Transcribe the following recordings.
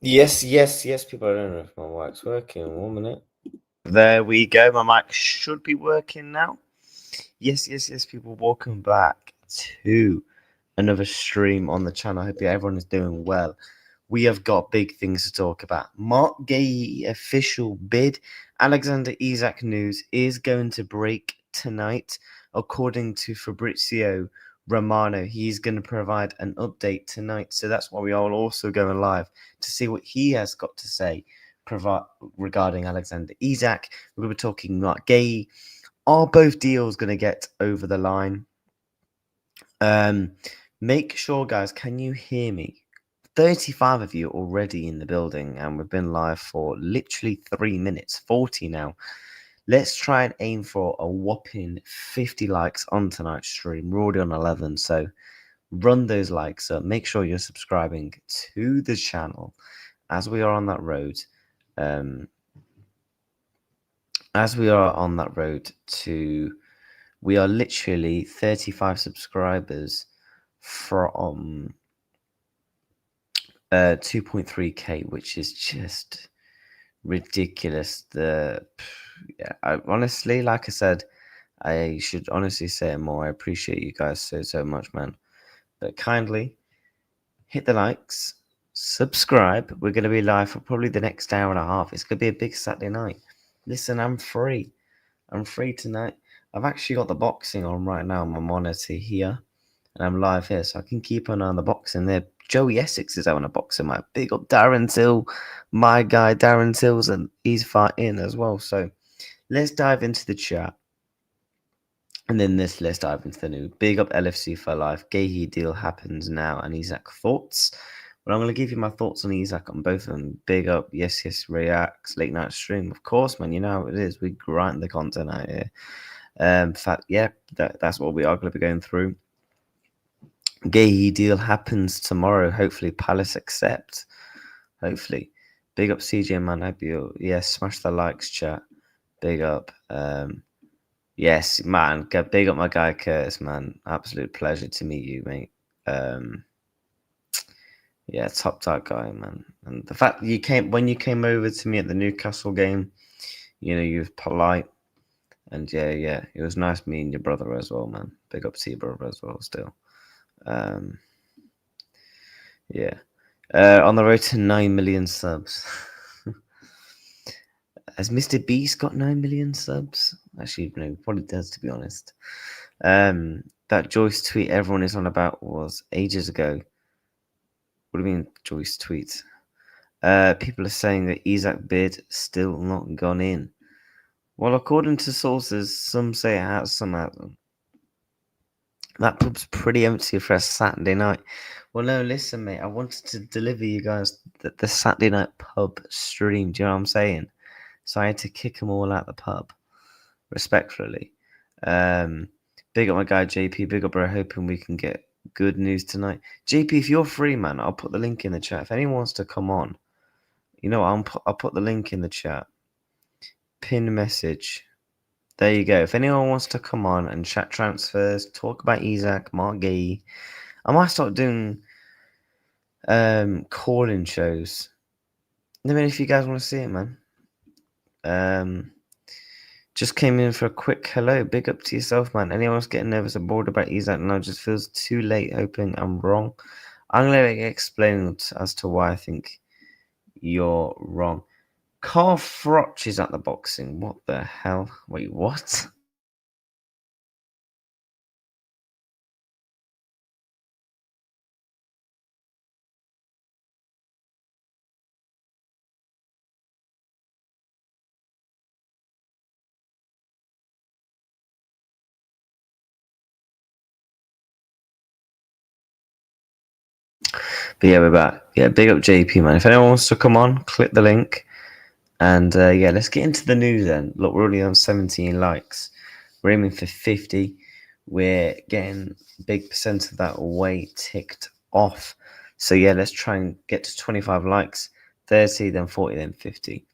Yes, people. I don't know if my mic's working. 1 minute. There we go. My mic should be working now. Yes, people. Welcome back to another stream on the channel. I hope everyone is doing well. We have got big things to talk about. Marc Guehi official bid. Alexander Isak news is going to break tonight, according to Fabrizio Romano. He's going to provide an update tonight, so that's why we are also going live to see what he has got to say regarding Alexander Isak. We're going to be talking Marc Guehi. Are both deals going to get over the line? Make sure, guys, can you hear me? 35 of you already in the building, and we've been live for literally 3 minutes, 40 now. Let's try and aim for a whopping 50 likes on tonight's stream. We're already on 11, so run those likes up. Make sure you're subscribing to the channel as we are on that road. We are literally 35 subscribers from 2.3k, which is just ridiculous. Honestly, like I said, I should honestly say it more. I appreciate you guys so much, man. But kindly hit the likes, subscribe. We're going to be live for probably the next hour and a half. It's going to be a big Saturday night. Listen, I'm free tonight. I've actually got the boxing on right now on my monitor here, and I'm live here, so I can keep an eye on the boxing there. Joey Essex is having a boxing match. Big up Darren Till, my guy Darren Tills, and he's fighting as well. So let's dive into the chat. And then let's dive into the new. Big up LFC for life. Guehi deal happens now. And Isak thoughts. Well, I'm going to give you my thoughts on Isak on both of them. Big up, yes, reacts, late night stream. Of course, man, you know how it is. We grind the content out here. In fact, yeah, that's what we are going to be going through. Guehi deal happens tomorrow. Hopefully, Palace accept. Hopefully. Big up CJ, man. I hope you. Yes, smash the likes, chat. Big up. Yes, man. Big up my guy Curtis, man. Absolute pleasure to meet you, mate. Yeah, top guy, man. And the fact that when you came over to me at the Newcastle game, you know, you were polite. And yeah, it was nice meeting your brother as well, man. Big up to your brother as well, still. Yeah. On the road to 9 million subs. Has Mr. Beast got 9 million subs? Actually, no, probably does, to be honest. That Joyce tweet everyone is on about was ages ago. What do you mean, Joyce tweets? People are saying that Isak bid still not gone in. Well, according to sources, some say it has, some hasn't. That pub's pretty empty for a Saturday night. Well, no, listen, mate. I wanted to deliver you guys the Saturday night pub stream. Do you know what I'm saying? So I had to kick them all out the pub, respectfully. Big up my guy JP. Big up, bro. Hoping we can get good news tonight. JP, if you're free, man, I'll put the link in the chat. If anyone wants to come on, you know, I'll put the link in the chat. Pin message. There you go. If anyone wants to come on and chat transfers, talk about Isak, Marc Guehi, I might start doing call-in shows. I mean, if you guys want to see it, man. Just came in for a quick hello. Big up to yourself, man. Anyone else getting nervous or bored about Isak now just feels too late, hoping I'm wrong. I'm going to explain as to why I think you're wrong. Carl Froch is at the boxing. What the hell? Wait, what? But yeah, we're back. Yeah, big up JP, man. If anyone wants to come on, click the link. And yeah, let's get into the news then. Look, we're already on 17 likes. We're aiming for 50. We're getting a big percent of that way ticked off. So yeah, let's try and get to 25 likes, 30, then 40, then 50.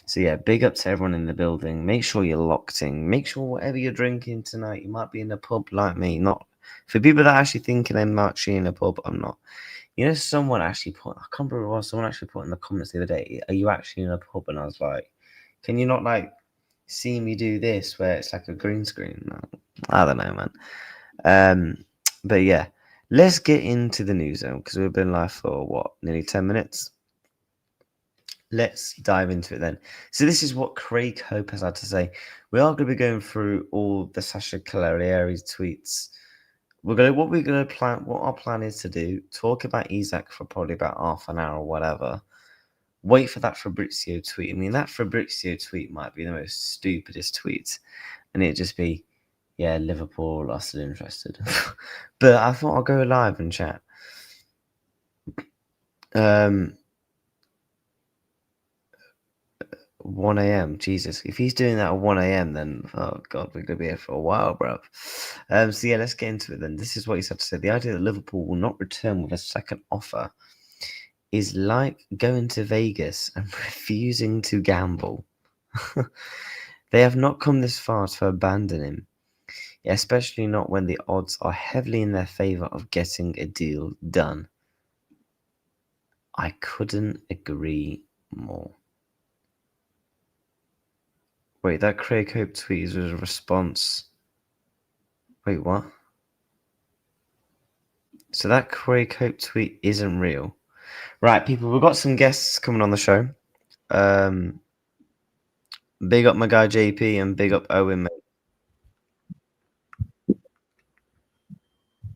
So yeah, big up to everyone in the building. Make sure you're locked in. Make sure whatever you're drinking tonight, you might be in a pub like me. Not for people that are actually thinking I'm actually in a pub. I'm not. You know, someone actually put, I can't remember what it was, someone actually put in the comments the other day, are you actually in a pub? And I was like, can you not like see me do this where it's like a green screen? No, I don't know, man. But yeah, let's get into the news zone because we've been live for what, nearly 10 minutes. Let's dive into it then. So this is what Craig Hope has had to say. We are going to be going through all the Sasha Calarieri's tweets. What our plan is to do, talk about Isak for probably about half an hour or whatever. Wait for that Fabrizio tweet. I mean, that Fabrizio tweet might be the most stupidest tweet. And it'd just be, yeah, Liverpool are still interested. But I thought I'll go live and chat. 1 a.m. Jesus, if he's doing that at 1 a.m., then oh god, we're gonna be here for a while, bro. So yeah, let's get into it then. This is what he's had to say. The idea that Liverpool will not return with a second offer is like going to Vegas and refusing to gamble. They have not come this far to abandon him, especially not when the odds are heavily in their favour of getting a deal done. I couldn't agree more. Wait, that Craig Hope tweet was a response. Wait, what? So that Craig Hope tweet isn't real. Right, people, we've got some guests coming on the show. Big up my guy JP and big up Owen, mate.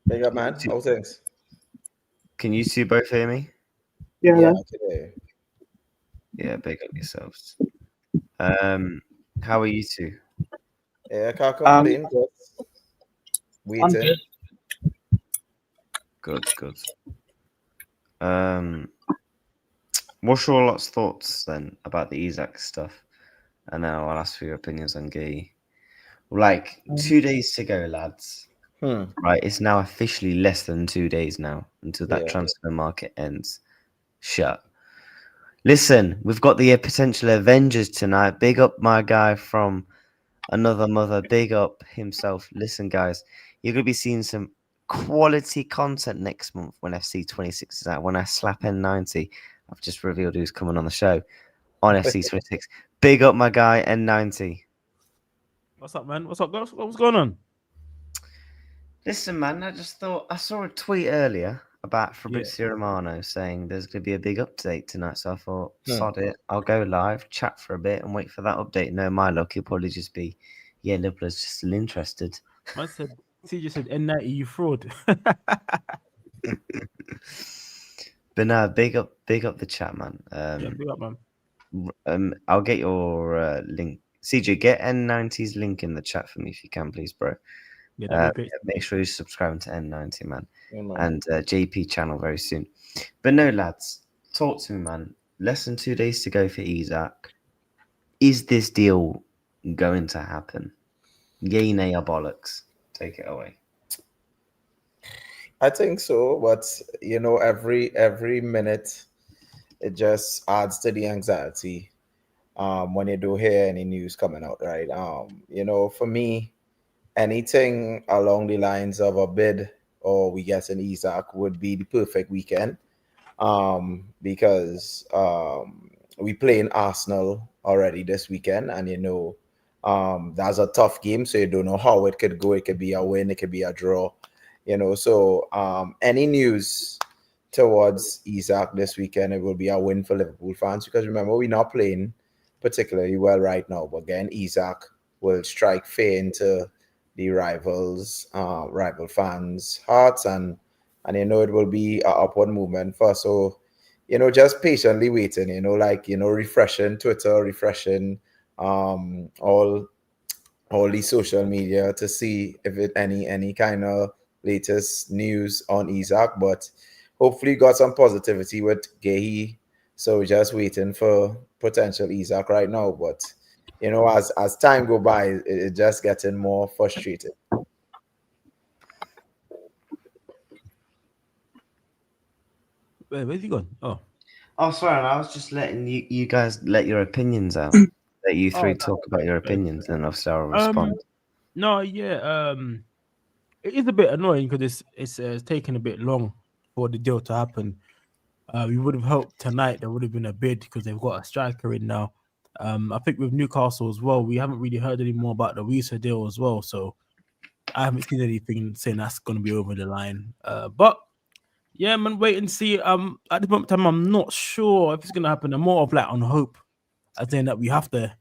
Big up, man. How things? Can you two both hear me? Yeah, today. Yeah, big up yourselves. How are you two? Yeah, I can't complain. Just waiting. Good. What's your lot's thoughts then about the Isak stuff? And then I'll ask for your opinions on Guehi. Like 2 days to go, lads. Right, it's now officially less than 2 days now until that Yeah. transfer market ends. Shut. Listen, we've got the potential Avengers tonight. Big up my guy from another mother. Big up himself. Listen, guys, you're going to be seeing some quality content next month when FC26 is out. When I slap N90, I've just revealed who's coming on the show on FC26. Big up my guy N90. What's up, man? What's up? What's going on? Listen, man, I saw a tweet earlier about Fabrizio Romano saying there's going to be a big update tonight. So I thought, sod it, I'll go live, chat for a bit, and wait for that update. No, my luck, it'll probably just be, yeah, Liverpool's just still interested. I said, CJ said, N90, you fraud. But no, big up the chat, man. Big up, man. I'll get your link. CJ, get N90's link in the chat for me if you can, please, bro. Yeah, that'd be great. Make sure you're subscribing to N90, man. Yeah, man. And JP channel very soon. But no, lads, talk to me, man. Less than 2 days to go for Isak. Is this deal going to happen? Yay, nay, or bollocks? Take it away. I think so, but every minute it just adds to the anxiety when you do hear any news coming out, right? For me, anything along the lines of a bid or we get an Isak would be the perfect weekend because we play in Arsenal already this weekend, and that's a tough game, so you don't know how it could go. It could be a win, it could be a draw, so any news towards Isak this weekend, it will be a win for Liverpool fans, because remember, we're not playing particularly well right now, but again, Isak will strike fear into the rival fans' hearts, and it will be an upward movement for us. So just patiently waiting, refreshing Twitter, refreshing all the social media to see if it any kind of latest news on Isak. But hopefully got some positivity with Guehi. So we're just waiting for potential Isak right now. But as time go by, it just getting more frustrated. Where's he gone? Oh, sorry, I was just letting you guys let your opinions out. Let you three talk about your opinions, and obviously I'll respond. No, yeah. It is a bit annoying because it's taken a bit long for the deal to happen. We would have hoped tonight there would have been a bid because they've got a striker in now. I think with Newcastle as well, we haven't really heard any more about the Risa deal as well. So I haven't seen anything saying that's going to be over the line. But yeah, man, wait and see. At this moment in time, I'm not sure if it's going to happen. I'm more of like on hope, as saying that we have to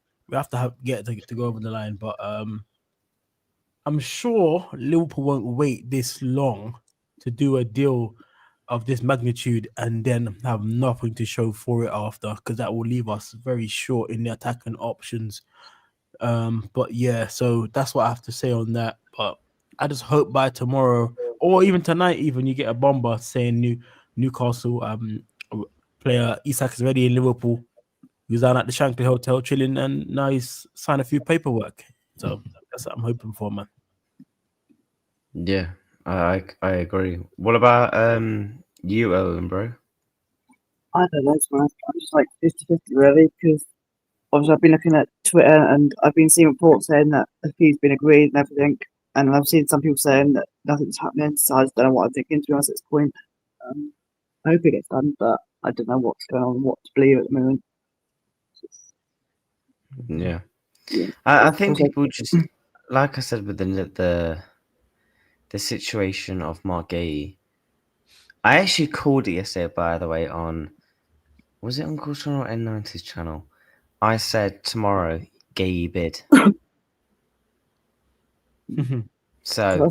get to go over the line. But I'm sure Liverpool won't wait this long to do a deal of this magnitude and then have nothing to show for it after, because that will leave us very short in the attacking options. But yeah, so that's what I have to say on that. But I just hope by tomorrow or even tonight, even you get a bomber saying Newcastle player Isak is ready in Liverpool. He was down at the Shankly Hotel chilling, and now he's signed a few paperwork. So that's what I'm hoping for, man. Yeah, I agree. What about you, Owen, bro? I don't know, man. I'm just like 50-50 really, because obviously I've been looking at Twitter and I've been seeing reports saying that the fee's been agreed and everything, and I've seen some people saying that nothing's happening, so I just don't know what I'm thinking, to be honest, at this point. I hope it gets done, but I don't know what's going on, what to believe at the moment. Yeah, Yeah. I think people just, like I said, with the situation of Marc Guehi. I actually called it yesterday, by the way, was it on Culture or N90's channel? I said tomorrow, Guehi bid. So,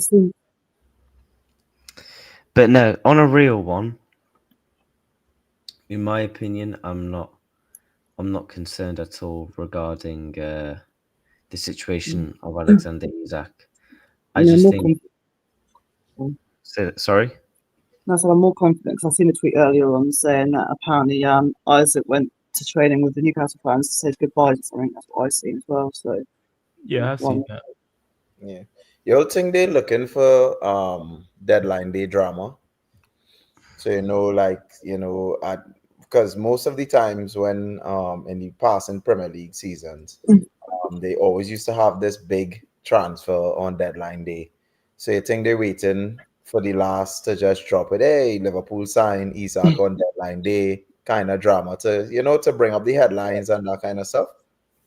but no, on a real one, in my opinion, I'm not concerned at all regarding the situation of Alexander Isak. I just think. Sorry. No, so I'm more confident because I've seen a tweet earlier on saying that apparently Isaac went to training with the Newcastle fans to say goodbye to something. That's what I've seen as well. So yeah, I've seen that. Yeah, you think they're looking for deadline day drama? So because most of the times when in the past in Premier League seasons, they always used to have this big transfer on deadline day. So you think they're waiting for the last to just drop it? Hey, Liverpool sign Isak on deadline day, kind of drama to bring up the headlines and that kind of stuff.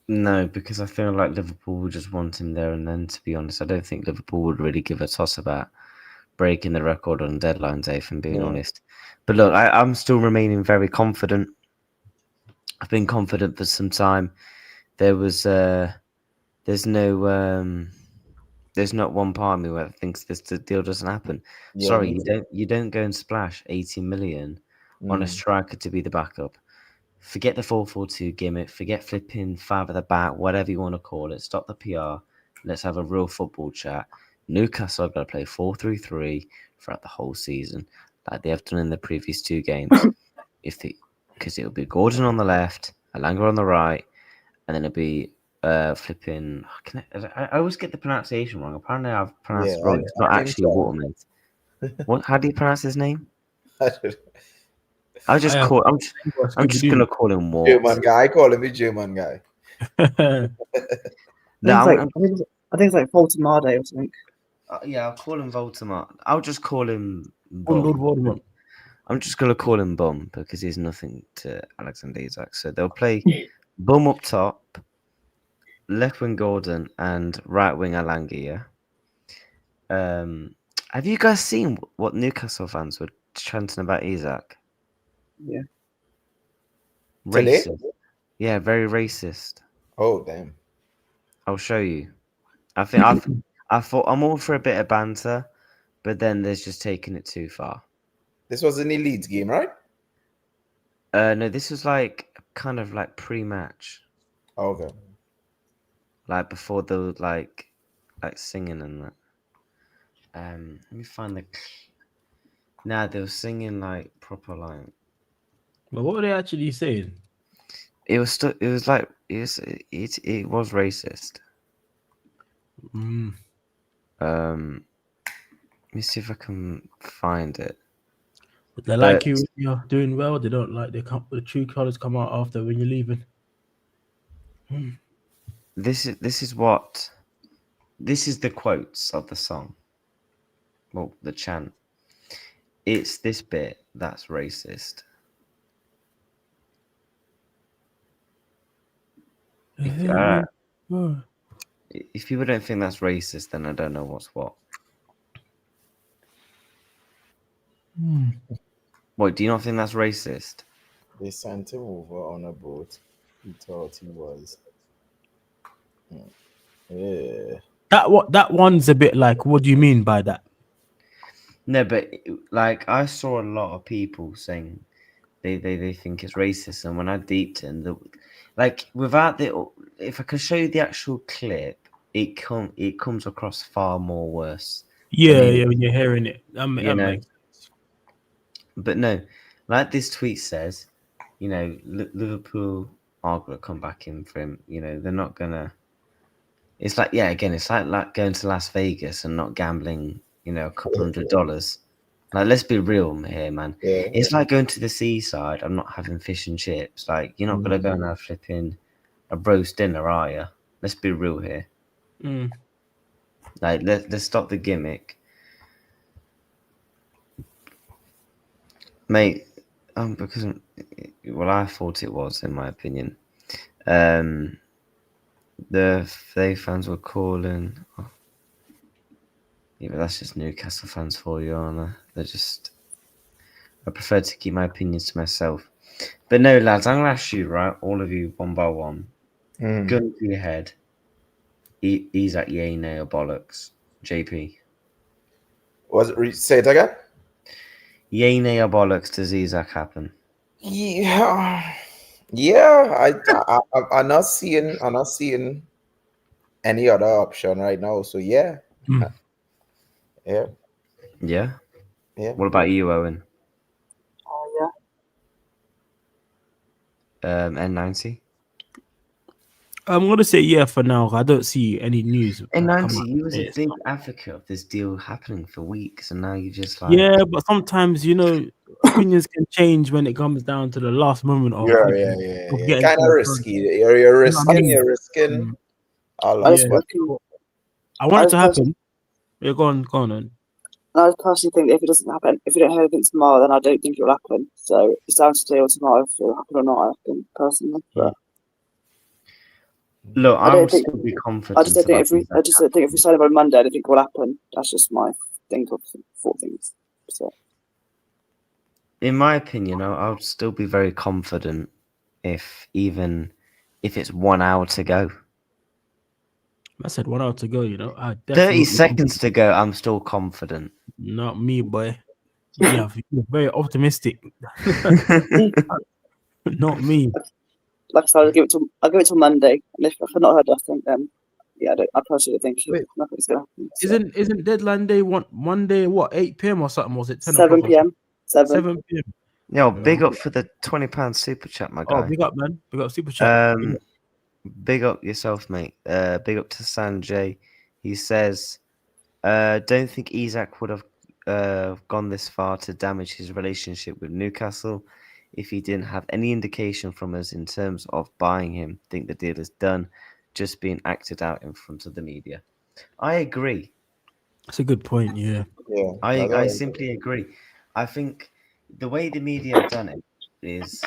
No, because I feel like Liverpool would just want him there and then, to be honest. I don't think Liverpool would really give a toss about breaking the record on deadline day, if I'm being honest. But look, I'm still remaining very confident. I've been confident for some time. There's not one part of me where thinks this deal doesn't happen. Yeah, Sorry, you don't go and splash 80 million on a striker to be the backup. Forget the 4-4-2 gimmick. Forget flipping five at the back, whatever you want to call it. Stop the PR. Let's have a real football chat. Newcastle are going to play 4-3-3 throughout the whole season, like they have done in the previous two games. Because it'll be Gordon on the left, Alanga on the right, and then it'll be flipping. I always get the pronunciation wrong. Apparently, I've pronounced it wrong. It's not actually a Waterman. What? How do you pronounce his name? I'm just gonna call him Walt. German guy. I call him the German guy. I think it's like Voltamade or something. Yeah, I'll call him Voldemort. I'll just call him Lord Bum. Voldemort. I'm just gonna call him Bum because he's nothing to Alexander Isak. So they'll play Bum up top, left wing Gordon, and right wing Alanga. Have you guys seen what Newcastle fans were chanting about Isak? Yeah. Racist. Today? Yeah, very racist. Oh damn! I'll show you. I think I thought I'm all for a bit of banter, but then there's just taking it too far. This was in the Leeds game, right? No, this was like kind of like pre-match. Okay. Like before the like singing and that. Let me find Nah, they were singing like proper like. But what were they actually saying? It was still. It was like it was racist. Mm. Let me see if I can find it. They like you when you're doing well. They don't like the true colors come out after when you're leaving. This is the quotes of the song. Well, the chant. It's this bit that's racist. If people don't think that's racist, then I don't know what's what. What, do you not think that's racist? They sent him over on a boat. He thought he was. Yeah. That one's a bit like, what do you mean by that? No, but like I saw a lot of people saying they think it's racist, and when I deeped in like without if I could show you the actual clip, it comes across far more worse. Yeah, when you're hearing it, that You know. makes sense. But no, like this tweet says, you know, Liverpool are gonna come back in for him. You know, they're not gonna. It's like, yeah, again, it's like going to Las Vegas and not gambling, you know, a couple $100. Like, let's be real here, man. Yeah. It's like going to the seaside and not having fish and chips. Like, you're not gonna go and have flipping a roast dinner, are you? Let's be real here. Like, let's stop the gimmick, mate. Because I thought it was, in my opinion. The fans were calling. Oh. Yeah, but that's just Newcastle fans for you, aren't they? They're just. I prefer to keep my opinions to myself. But no, lads, I'm going to ask you, right? All of you, one by one. Gun to your head. Isak, yay, nay, or bollocks? JP. Say it again? Yay, nay, or bollocks, does Isak happen? Yeah. I'm not seeing any other option right now. So yeah. Yeah. Yeah? Yeah. What about you, Owen? Yeah. N90? I'm gonna say yeah for now. I don't see any news. N90, you was a big advocate of this deal happening for weeks, and now you just like. Yeah, but sometimes opinions can change when it comes down to the last moment of. Yeah. Kind of risky. You're risking a lot. I want it to happen. Yeah, go on. I personally think if it doesn't happen, if we don't hear anything tomorrow, then I don't think it will happen. So it's down to today or tomorrow if it will happen or not. I think personally, but look, I would still be confident. I just don't think if we sign up on Monday, I don't think it will happen. That's just my think of 4 things. So, in my opinion, I would still be very confident if it's 1 hour to go. I said 1 hour to go. 30 seconds to go. I'm still confident. Not me, boy. Yeah, you're very optimistic. Not me. Like I said, I'll give it till Monday, and if I've not heard nothing, then yeah, I personally think nothing's gonna happen. So. Isn't deadline day Monday? What 8 p.m. or something? Was it 7 p.m. 7 p.m. Yo, big up for the £20 super chat, my guy. Oh, big up, man. Big up super chat. Big up yourself, mate. Big up to Sanjay. He says, don't think Isak would have gone this far to damage his relationship with Newcastle if he didn't have any indication from us in terms of buying him. Think the deal is done, just being acted out in front of the media. I agree. That's a good point. Yeah. I simply agree. I think the way the media have done it is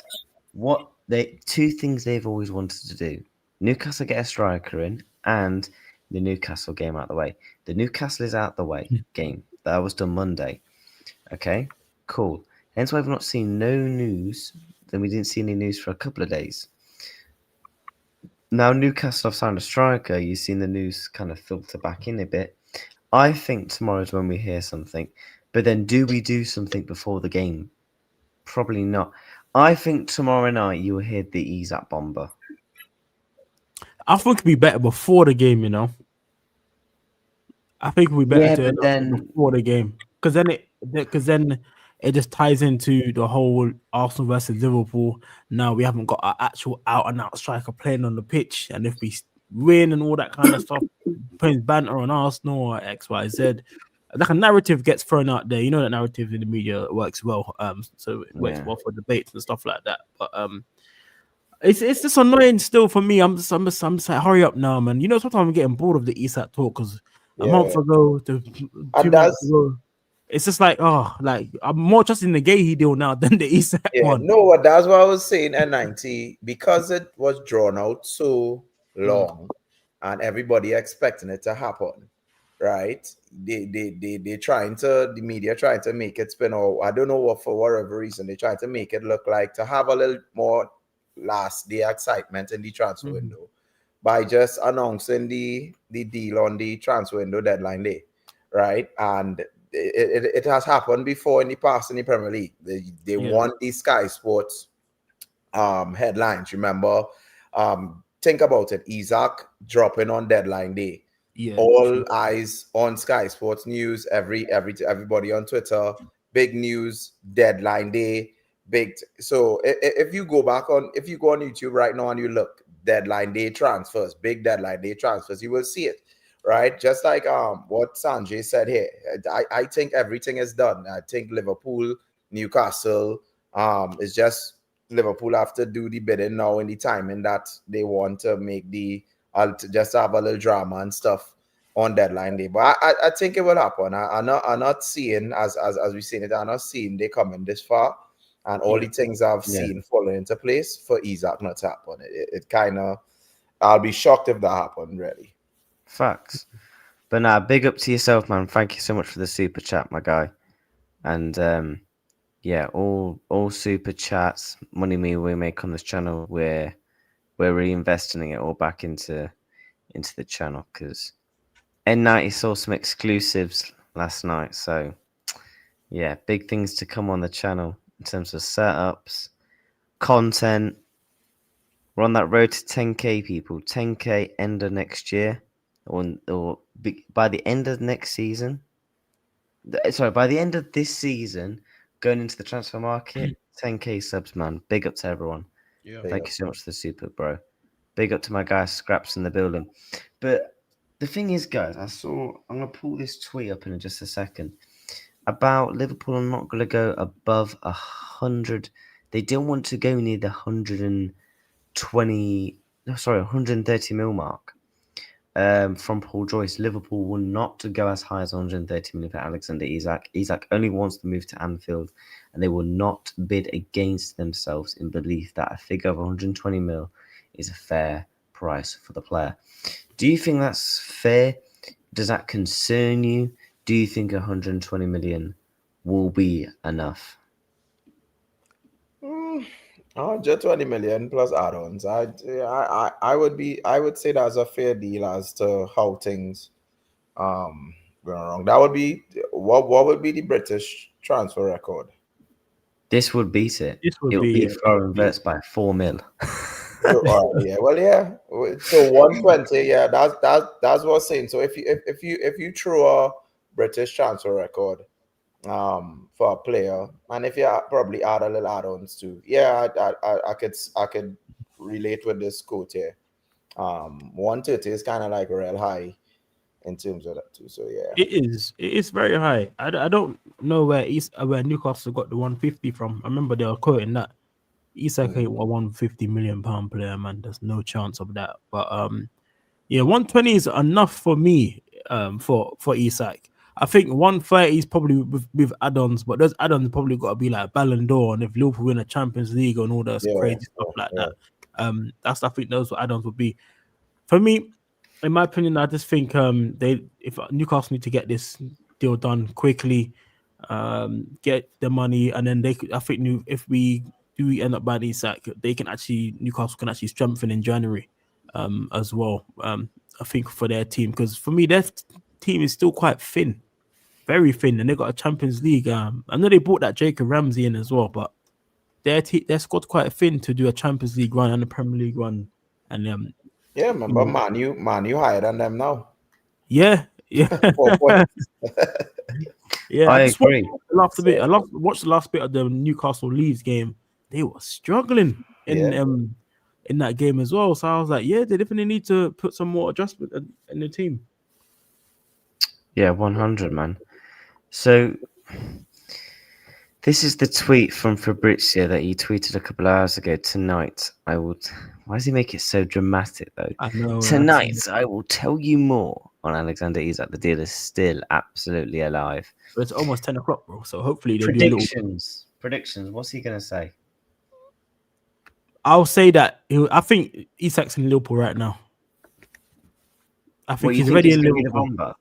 two things they've always wanted to do. Newcastle get a striker in and the Newcastle game out the way. The Newcastle is out the way game. That was done Monday. Okay, cool. Hence why we've not seen no news. Then we didn't see any news for a couple of days. Now Newcastle have signed a striker. You've seen the news kind of filter back in a bit. I think tomorrow's when we hear something. But then do we do something before the game? Probably not. I think tomorrow night you will hear the Isak bomber. I think it'd be better before the game, I think it'd be better before the game. Because then it just ties into the whole Arsenal versus Liverpool. Now we haven't got an actual out and out striker playing on the pitch, and if we win and all that kind of stuff, putting banter on Arsenal or X, Y, Z, like a narrative gets thrown out there. You know that narrative in the media works well. So it works well for debates and stuff like that. But it's just annoying still for me. I'm just like, hurry up now, man. You know, sometimes I'm getting bored of the Isak talk because a month ago, 2 months ago, it's just like, like I'm more trusting the Guehi deal now than the Isak one. No, that's what I was saying at 90, because it was drawn out so long and everybody expecting it to happen, right? They trying to, the media trying to make it spin, or I don't know what, for whatever reason, they trying to make it look like to have a little more last day excitement in the transfer window by just announcing the deal on the transfer window deadline day, right? And it has happened before in the past in the Premier League. They want these Sky Sports headlines. Remember, think about it. Isak dropping on deadline day. Yeah, All eyes on Sky Sports News. Everybody on Twitter. Big news. Deadline day. Big. So if you go on YouTube right now and you look deadline day transfers, big deadline day transfers, you will see it. Right, just like what Sanjay said here, I think everything is done. I think Liverpool, Newcastle, it's just Liverpool have to do the bidding now in the timing that they want to make to just have a little drama and stuff on deadline day. But I think it will happen. I'm not seeing as we seen it. I'm not seeing they coming this far, and all the things I've seen falling into place for Isak not to happen. It kind of, I'll be shocked if that happened, really. Facts. But now, big up to yourself, man. Thank you so much for the super chat, my guy. And all super chats, money we make on this channel, we're reinvesting it all back into the channel, because N90 saw some exclusives last night. So yeah, big things to come on the channel in terms of setups, content. We're on that road to 10k, people. 10k end of next year. Or by the end of next season, by the end of this season, going into the transfer market, 10k subs, man. Big up to everyone. Yeah. Thank you so much for the super, bro. Big up to my guy Scraps in the building. But the thing is, guys, I'm gonna pull this tweet up in just a second about Liverpool. I'm not gonna go above 100. They don't want to go near the 130 mil mark. From Paul Joyce, Liverpool will not go as high as 130 million for Alexander Isak. Isak only wants to move to Anfield, and they will not bid against themselves in belief that a figure of 120 mil is a fair price for the player. Do you think that's fair? Does that concern you? Do you think 120 million will be enough? Just 20 million plus add-ons. I would say that's a fair deal as to how things going wrong. That would be what would be the British transfer record? This would beat it. This would it would be beat Florian Wirtz by 4 mil. So 120, that's what's saying. So if you throw a British transfer record for a player, and if you probably add a little add-ons too, I could relate with this quote here. 130 is kind of like real high in terms of that too. So yeah, it is very high. I don't know where Newcastle got the 150 from. I remember they were quoting that Isak ain't a 150 million pound player, man. There's no chance of that. But 120 is enough for me. For Isak, I think 130 is probably with add-ons, but those add-ons probably got to be like Ballon d'Or, and if Liverpool win a Champions League and all that crazy stuff like that. That's, I think those add-ons would be. For me, in my opinion, I just think if Newcastle need to get this deal done quickly, get the money, and then they could. I think if we do end up buying Isak, Newcastle can actually strengthen in January, as well. I think for their team, because for me their team is still quite thin, very thin, and they got a Champions League. I know they brought that Jacob Ramsey in as well, but their squad's quite thin to do a Champions League run and a Premier League run, and remember Man U higher than them now. Yeah. 4 points. Yeah, I agree. laughed a bit. Watched the last bit of the Newcastle Leeds game. They were struggling in that game as well. So I was like, yeah, they definitely need to put some more adjustment in the team. Yeah, 100, man. So this is the tweet from Fabrizio that he tweeted a couple of hours ago. Tonight, I will. Why does he make it so dramatic though? I know. Tonight, I will tell you more on Alexander Isak. The deal is still absolutely alive. But it's almost 10 o'clock, bro. So hopefully they do a little. Predictions. What's he gonna say? I'll say that I think Isak's in Liverpool right now. I think he's already in Liverpool.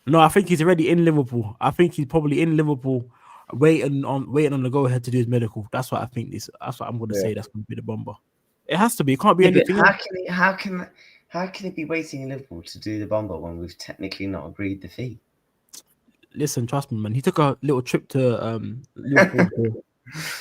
No, I think he's already in Liverpool. I think he's probably in Liverpool, waiting on the go ahead to do his medical. That's what I think. That's what I'm going to say. That's going to be the bomber. It has to be. It can't be anything. How can he be waiting in Liverpool to do the bomber when we've technically not agreed the fee? Listen, trust me, man. He took a little trip to Liverpool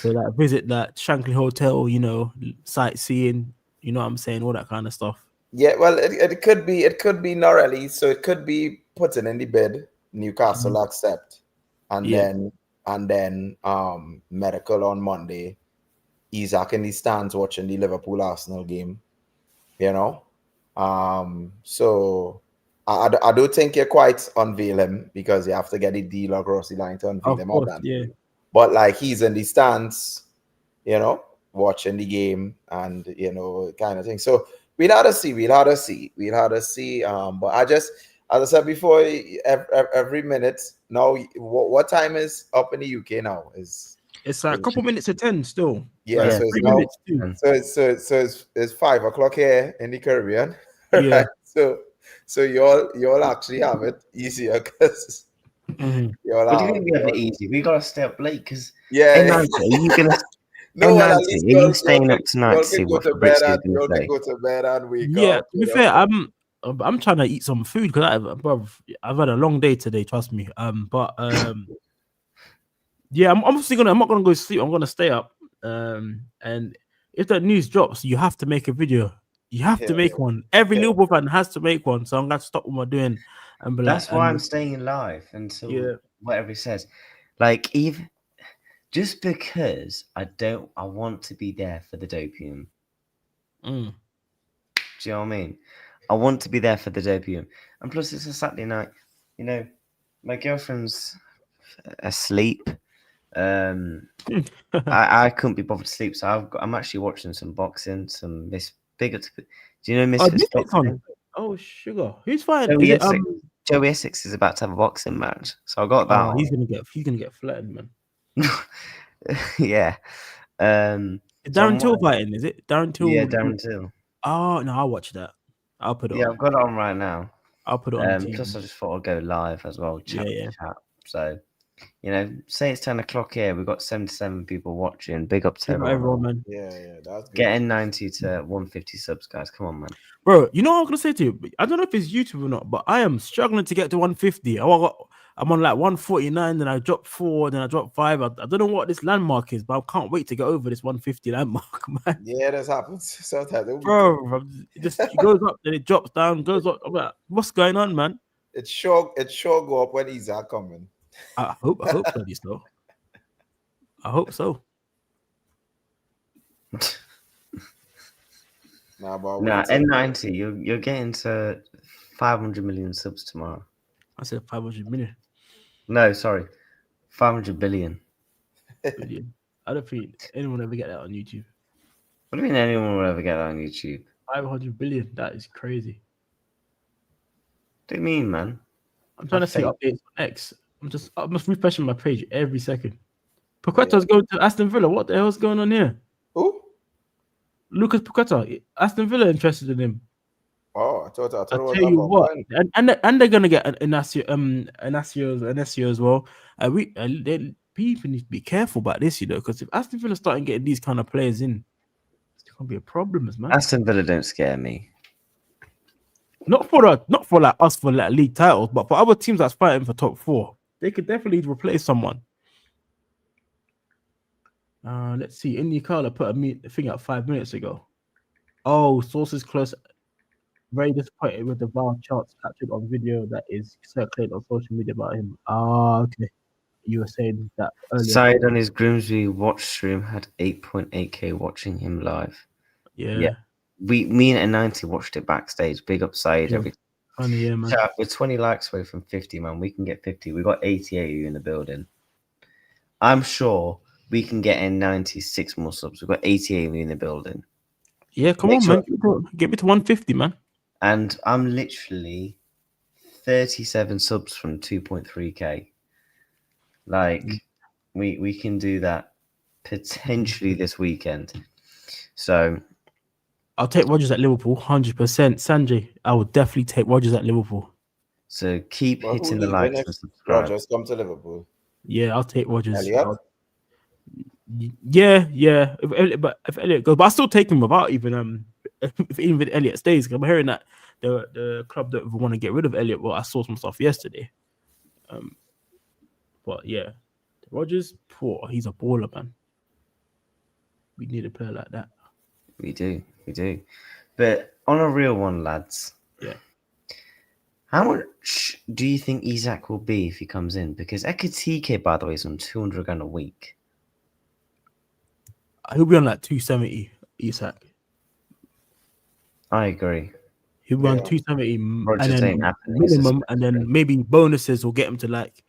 to like visit that Shankly Hotel. You know, sightseeing. You know what I'm saying? All that kind of stuff. Yeah, well, it could be not really. So it could be putting in the bid. Newcastle accept, and then medical on Monday. Isak in the stands watching the Liverpool Arsenal game. You know, so I do think you quite unveil him because you have to get the deal across the line to unveil him. Course, yeah. But like he's in the stands, you know, watching the game and kind of thing. So we'll have to see. But I just, as I said before, every minute now. What time is up in the UK now? It's like a couple minutes to 10 still. Yeah, like so it's now, it's 5 o'clock here in the Caribbean. Yeah. So y'all actually have it easier because y'all What do you think we have it easy? We gotta stay up late because are you gonna? At least are you staying up tonight to see what Fabrizio's y'all gonna say? can go to bed and wake up. Yeah, to be fair, I'm trying to eat some food because I've had a long day today. Trust me. Yeah, I'm obviously I'm not gonna go to sleep. I'm gonna stay up. And if that news drops, you have to make a video. You have to make one. Every Liverpool fan has to make one. So I'm gonna stop what I'm doing. And be That's why I'm staying live until whatever he says. Like even just because I want to be there for the dopium. Do you know what I mean? I want to be there for the dopium, and plus it's a Saturday night. You know, my girlfriend's asleep. I couldn't be bothered to sleep, so I'm actually watching some boxing, some Miss Bigger. Do you know Miss Boxing? Oh, sugar. Who's fighting? Joey Essex is about to have a boxing match, so I got that. Oh, he's gonna get flattened, man. Yeah. Is Darren Till fighting? Is it Darren Till? Yeah, Darren Till. Oh no, I'll watch that. I'll put it on. Yeah, I've got it on right now. I'll put it on. Plus, I just thought I'd go live as well. Chat. So, say it's 10 o'clock here. We've got 77 people watching. Big up to everyone, man. Yeah, that's good. Getting 90 to 150 subs, guys. Come on, man. Bro, you know what I'm gonna say to you? I don't know if it's YouTube or not, but I am struggling to get to 150. I'm on like 149, then I dropped 4, then I dropped 5. I don't know what this landmark is, but I can't wait to get over this 150 landmark, man. Yeah, that happens sometimes. Bro, it goes up, then it drops down, goes up. I'm like, what's going on, man? It sure go up when Isak coming. I hope so. I hope so. N90, you're getting to 500 million subs tomorrow. I said 500 million. No, sorry, 500 billion. Billion. I don't think anyone ever get that on YouTube. What do you mean anyone will ever get that on YouTube? 500 billion. That is crazy. What do you mean, man? I'm trying to see updates on X. I'm just refreshing my page every second. Paqueta's going to Aston Villa. What the hell's going on here? Who? Lucas Paqueta. Aston Villa interested in him. Oh, I thought I'll tell you what, and they're gonna get an Inacio as well. People need to be careful about this, because if Aston Villa starting getting these kind of players in, it's gonna be a problem, man. Aston Villa don't scare me. Not for like us for like league titles, but for other teams that's fighting for top 4, they could definitely replace someone. Let's see. Indy Carla put a thing up 5 minutes ago. Oh, sources close. Very disappointed with the VAR charts captured on video that is circulated on social media about him. Okay. You were saying that earlier. Side on his Grimsby watch stream had 8.8k watching him live. Yeah. Me and 90 watched it backstage. Big up Side. Yeah. Funny, yeah, man. Chat, we're 20 likes away from 50, man. We can get 50. We got 88 of you in the building. I'm sure we can get in 96 more subs. We've got 88 of you in the building. Yeah, come on, man. Get me to 150, man. And I'm literally 37 subs from 2.3k. Like, we can do that potentially this weekend. So I'll take Rodgers at Liverpool, 100%. Sanjay, I would definitely take Rodgers at Liverpool. So keep But hitting who the even likes if and subscribe. Rodgers come to Liverpool? Yeah, I'll take Rodgers. Elliot? Yeah. If Elliot goes, but I still take him without even if even Elliot stays. I'm hearing that the club don't want to get rid of Elliot. Well, I saw some stuff yesterday. But yeah, Rodgers, poor. He's a baller, man. We need a player like that. We do. But on a real one, lads. Yeah. How much do you think Isak will be if he comes in? Because Ekatike, by the way, is on 200 grand a week. He'll be on like 270, Isak. I agree. He'll be on 270 Rodgers ain't and then happening, minimum, and then maybe bonuses will get him to like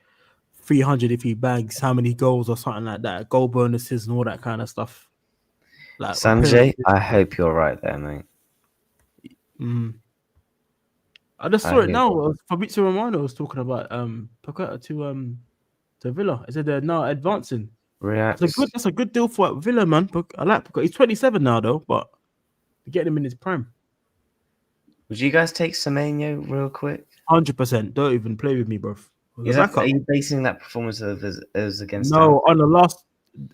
300 if he bags how many goals or something like that. Goal bonuses and all that kind of stuff. Like Sanjay, I hope you're right there, mate. I just saw it now. Fabrizio Romano was talking about Paqueta to Villa. I said they're now advancing. That's a good deal for Villa, man. I like Paqueta. He's 27 now though, but we're getting him in his prime. Would you guys take Semenyo real quick? 100%. Don't even play with me, bro. Are you basing that performance as against? No, on the last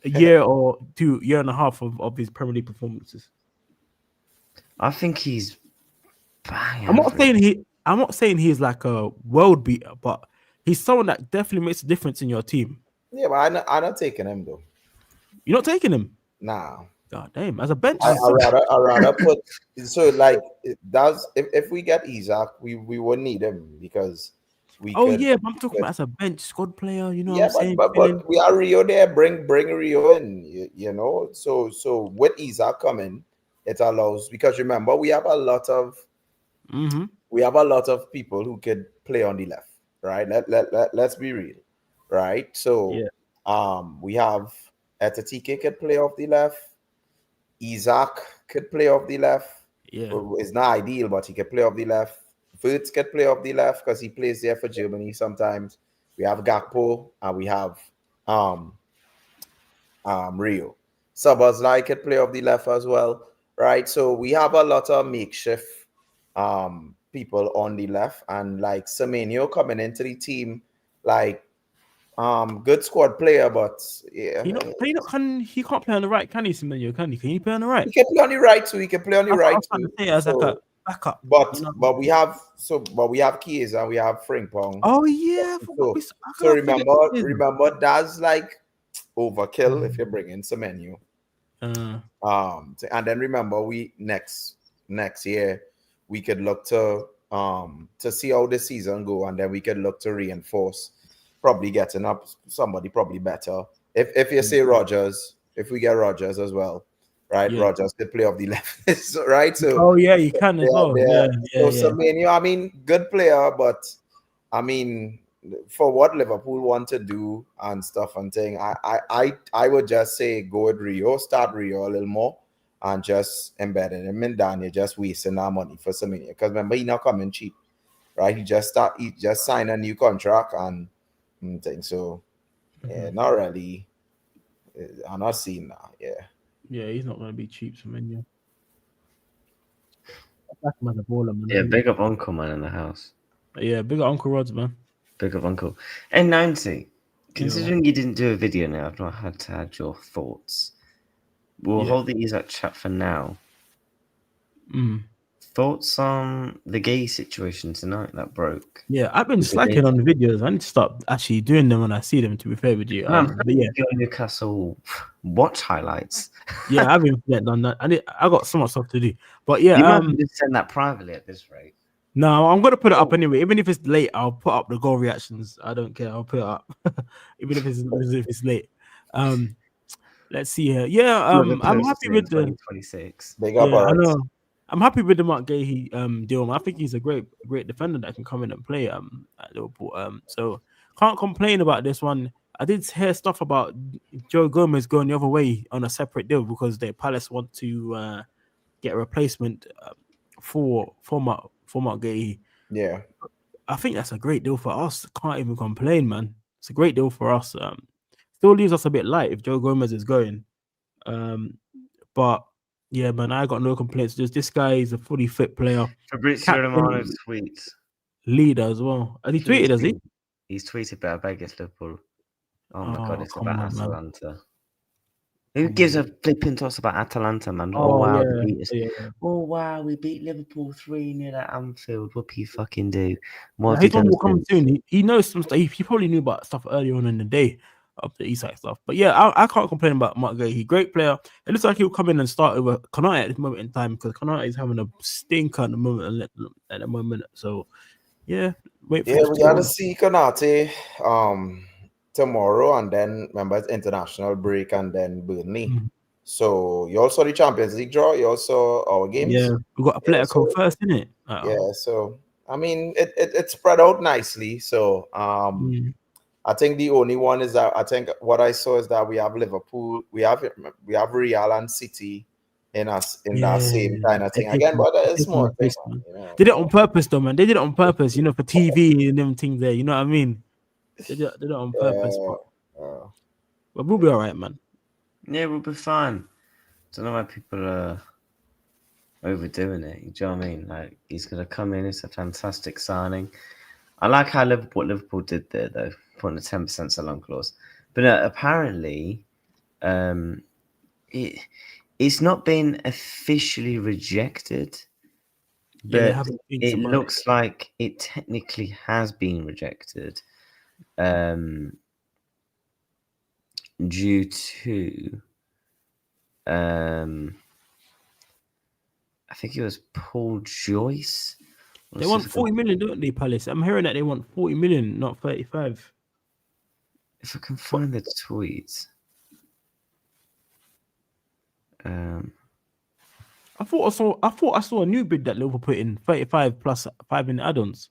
year or year and a half of his Premier League performances. I think he's bang. I'm not saying he's like a world beater, but he's someone that definitely makes a difference in your team. Yeah, but I'm not taking him though. You're not taking him? Nah. God damn, as a bench. I rather put so like it does if we get Isak, we wouldn't need him because we but I'm talking about as a bench squad player, you know what I'm saying? But we are Rio there, bring Rio in, you know. So with Isak coming, it allows because remember we have a lot of people who could play on the left, right? Let's be real, right? So we have Etatike could play off the left. Isak could play off the left. Yeah, it's not ideal, but he could play off the left. Wirtz could play off the left because he plays there for Germany sometimes. We have Gakpo and we have Rio. Szoboszlai could play off the left as well, right? So we have a lot of makeshift people on the left, and like Semenyo coming into the team, like good squad player, but yeah. He can't play on the right, can he, Semenyo? Can he play on the right? He can play on the right too. He can play on the right too. As like a backup. But we have Chiesa and we have Frimpong. Oh yeah. So remember that's like overkill if you're bringing Semenyo. And then remember we next year we could look to see how the season go, and then we could look to reinforce. Probably getting up somebody probably better. If you say Rodgers, if we get Rodgers as well, right? Yeah. Rodgers could play off the left, right? So you can as well. Semenyo, I mean, good player, but I mean, for what Liverpool want to do and stuff and thing, I would just say go with Rio, start Rio a little more, and just embed him in down. You're just wasting our money for Semenyo because remember he's not coming cheap, right? He just signed a new contract and thing. So not really. I'm not seeing that. Yeah, he's not going to be cheap, Semenyo. That's man, a baller, man. Yeah, big up Uncle man in the house. Yeah, big up Uncle Rods, man. Big up Uncle. N90. Considering you didn't do a video now, I've not had to add your thoughts. We'll hold the Isak chat for now. Thoughts on the Guehi situation tonight that broke? Yeah, I've been slacking on the videos. I need to start actually doing them when I see them, to be fair with you. But Newcastle watch highlights. Yeah, I've been on that. I got so much stuff to do. But yeah, you might just send that privately at this rate. No, I'm gonna put it up anyway. Even if it's late, I'll put up the goal reactions. I don't care. I'll put it up, even if it's late. Let's see here. Yeah, I'm happy with the. 2026. Big up, Yeah, I Alex. know. I'm happy with the Marc Guehi deal. I think he's a great defender that can come in and play at Liverpool. So can't complain about this one. I did hear stuff about Joe Gomez going the other way on a separate deal because the Palace want to get a replacement for Marc Guehi. Yeah. I think that's a great deal for us. Can't even complain, man. It's a great deal for us. Still leaves us a bit light if Joe Gomez is going. But yeah, man, I got no complaints. Just this guy is a fully fit player, Fabrizio captain, Romano's tweets. leader as well. Has he Please tweeted? Has he? do. He's tweeted about Vegas Liverpool. Oh my god, it's come about on, man. Atalanta. Who Come gives on. a flipping toss about Atalanta, man? Oh, Oh wow, yeah, they beat us. yeah. Oh wow, we beat Liverpool 3-0 at Anfield. What you fucking do? What Yeah, have you his one done will come since? soon. He knows some stuff. He probably knew about stuff earlier on in the day of the Isak stuff. But yeah, I can't complain about Marc Guehi. He's a great player. It looks like he'll come in and start over Konate at this moment in time because Konate is having a stinker at the moment. So yeah, wait for Yeah, this we to gotta go. see Konate tomorrow, and then remember it's international break, and then Burnley. Mhm. So you also the Champions League draw. You also our games. Yeah, we got Yeah, Atletico so first, innit? yeah, so I mean it spread out nicely. So Mm. I think the only one is that I think what I saw is that we have Liverpool, we have Real and City in us in that same kind of They're thing again, but they're it's taking small the thing, piss, man. you know. Did it on purpose, though, man. They did it on purpose, for TV and them things there. You know what I mean? They did it on purpose, Yeah, but we'll be all right, man. Yeah, we'll be fine. Don't know why people are overdoing it. Do you know what I mean? Like he's gonna come in. It's a fantastic signing. I like how Liverpool did there though, putting a 10% sell-on clause. But apparently, it's not been officially rejected, Yeah, they but haven't think it about it. looks like it technically has been rejected, due to I think it was Paul Joyce. They want 40 million, don't they, Palace? I'm hearing that they want 40 million, not 35. If I can find the tweet. I thought I saw a new bid that Liverpool put in 35 plus 5 in add-ons.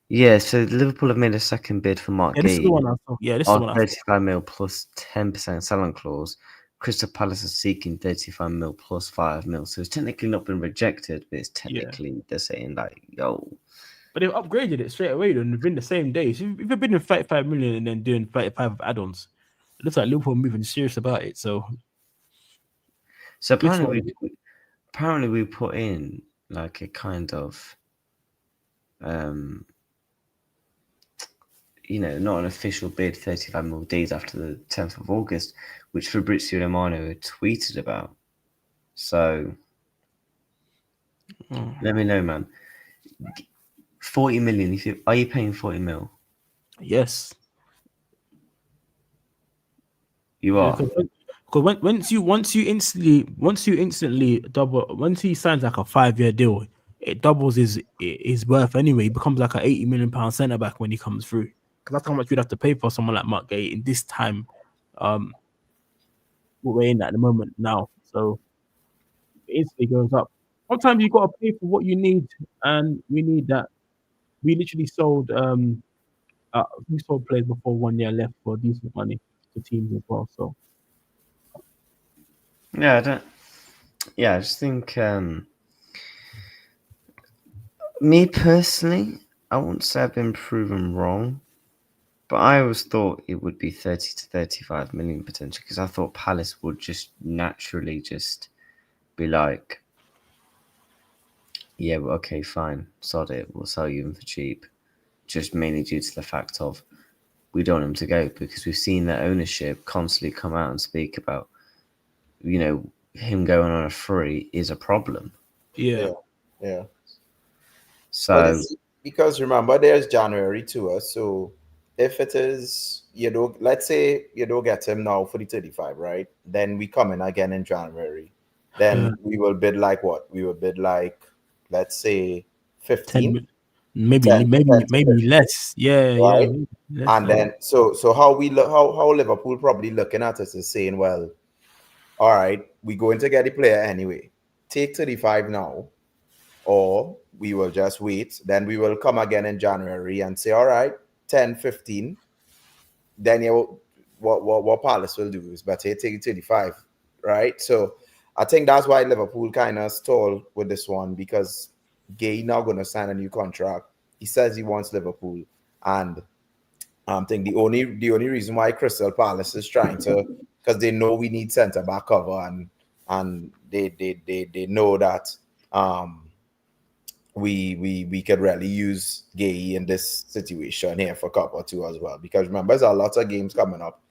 Yeah, so Liverpool have made a second bid for Marc Yeah, this is the Guehi one I saw. Yeah, this is the of one I saw. 35 mil plus 10% sell-on clause. Crystal Palace is seeking 35 mil plus 5 mil. So it's technically not been rejected, but it's technically they're saying like, yo. But they've upgraded it straight away though, within the same day. So if you've been in 35 million and then doing 35 add-ons, it looks like Liverpool moving serious about it. So apparently we put in like a kind of not an official bid 35 mil days after the 10th of August, which Fabrizio Romano had tweeted about. So let me know, man. 40 million. Are you paying 40 mil? yes. You are. Because once you instantly double, once he signs like a 5-year deal, it doubles his worth anyway. He becomes like a 80 million pound centre back when he comes through. Because that's how much you'd have to pay for someone like Marc Guehi in this time. We're in at the moment now, so it instantly goes up. Sometimes you got to pay for what you need, and we need that. We literally sold we sold players before 1 year left for decent money to teams as well. So Yeah, I just think me personally, I won't say I've been proven wrong, but I always thought it would be 30 to 35 million potentially because I thought Palace would just naturally just be like, yeah, well, okay, fine, sod it, we'll sell you in for cheap. Just mainly due to the fact of we don't want him to go because we've seen that ownership constantly come out and speak about, him going on a free is a problem. yeah. So because remember there's January to us, so if it is let's say you don't get him now for the 35, right? Then we come in again in January. Then we will bid like what? We will bid like, let's say 15, maybe 10 to maybe 15, less. Yeah, right? maybe less, And then so how we look, how Liverpool probably looking at us is saying, well, all right, we're going to get the player anyway. Take 35 now, or we will just wait. Then we will come again in January and say, all right, 10, 15. Then what Palace will do is better take 35, right? So I think that's why Liverpool kind of stalled with this one, because Guehi now going to sign a new contract. He says he wants Liverpool, and I think the only reason why Crystal Palace is trying to, because they know we need centre back cover, and they know that we could really use Guehi in this situation here for cup or two as well. Because remember, there's a lot of games coming up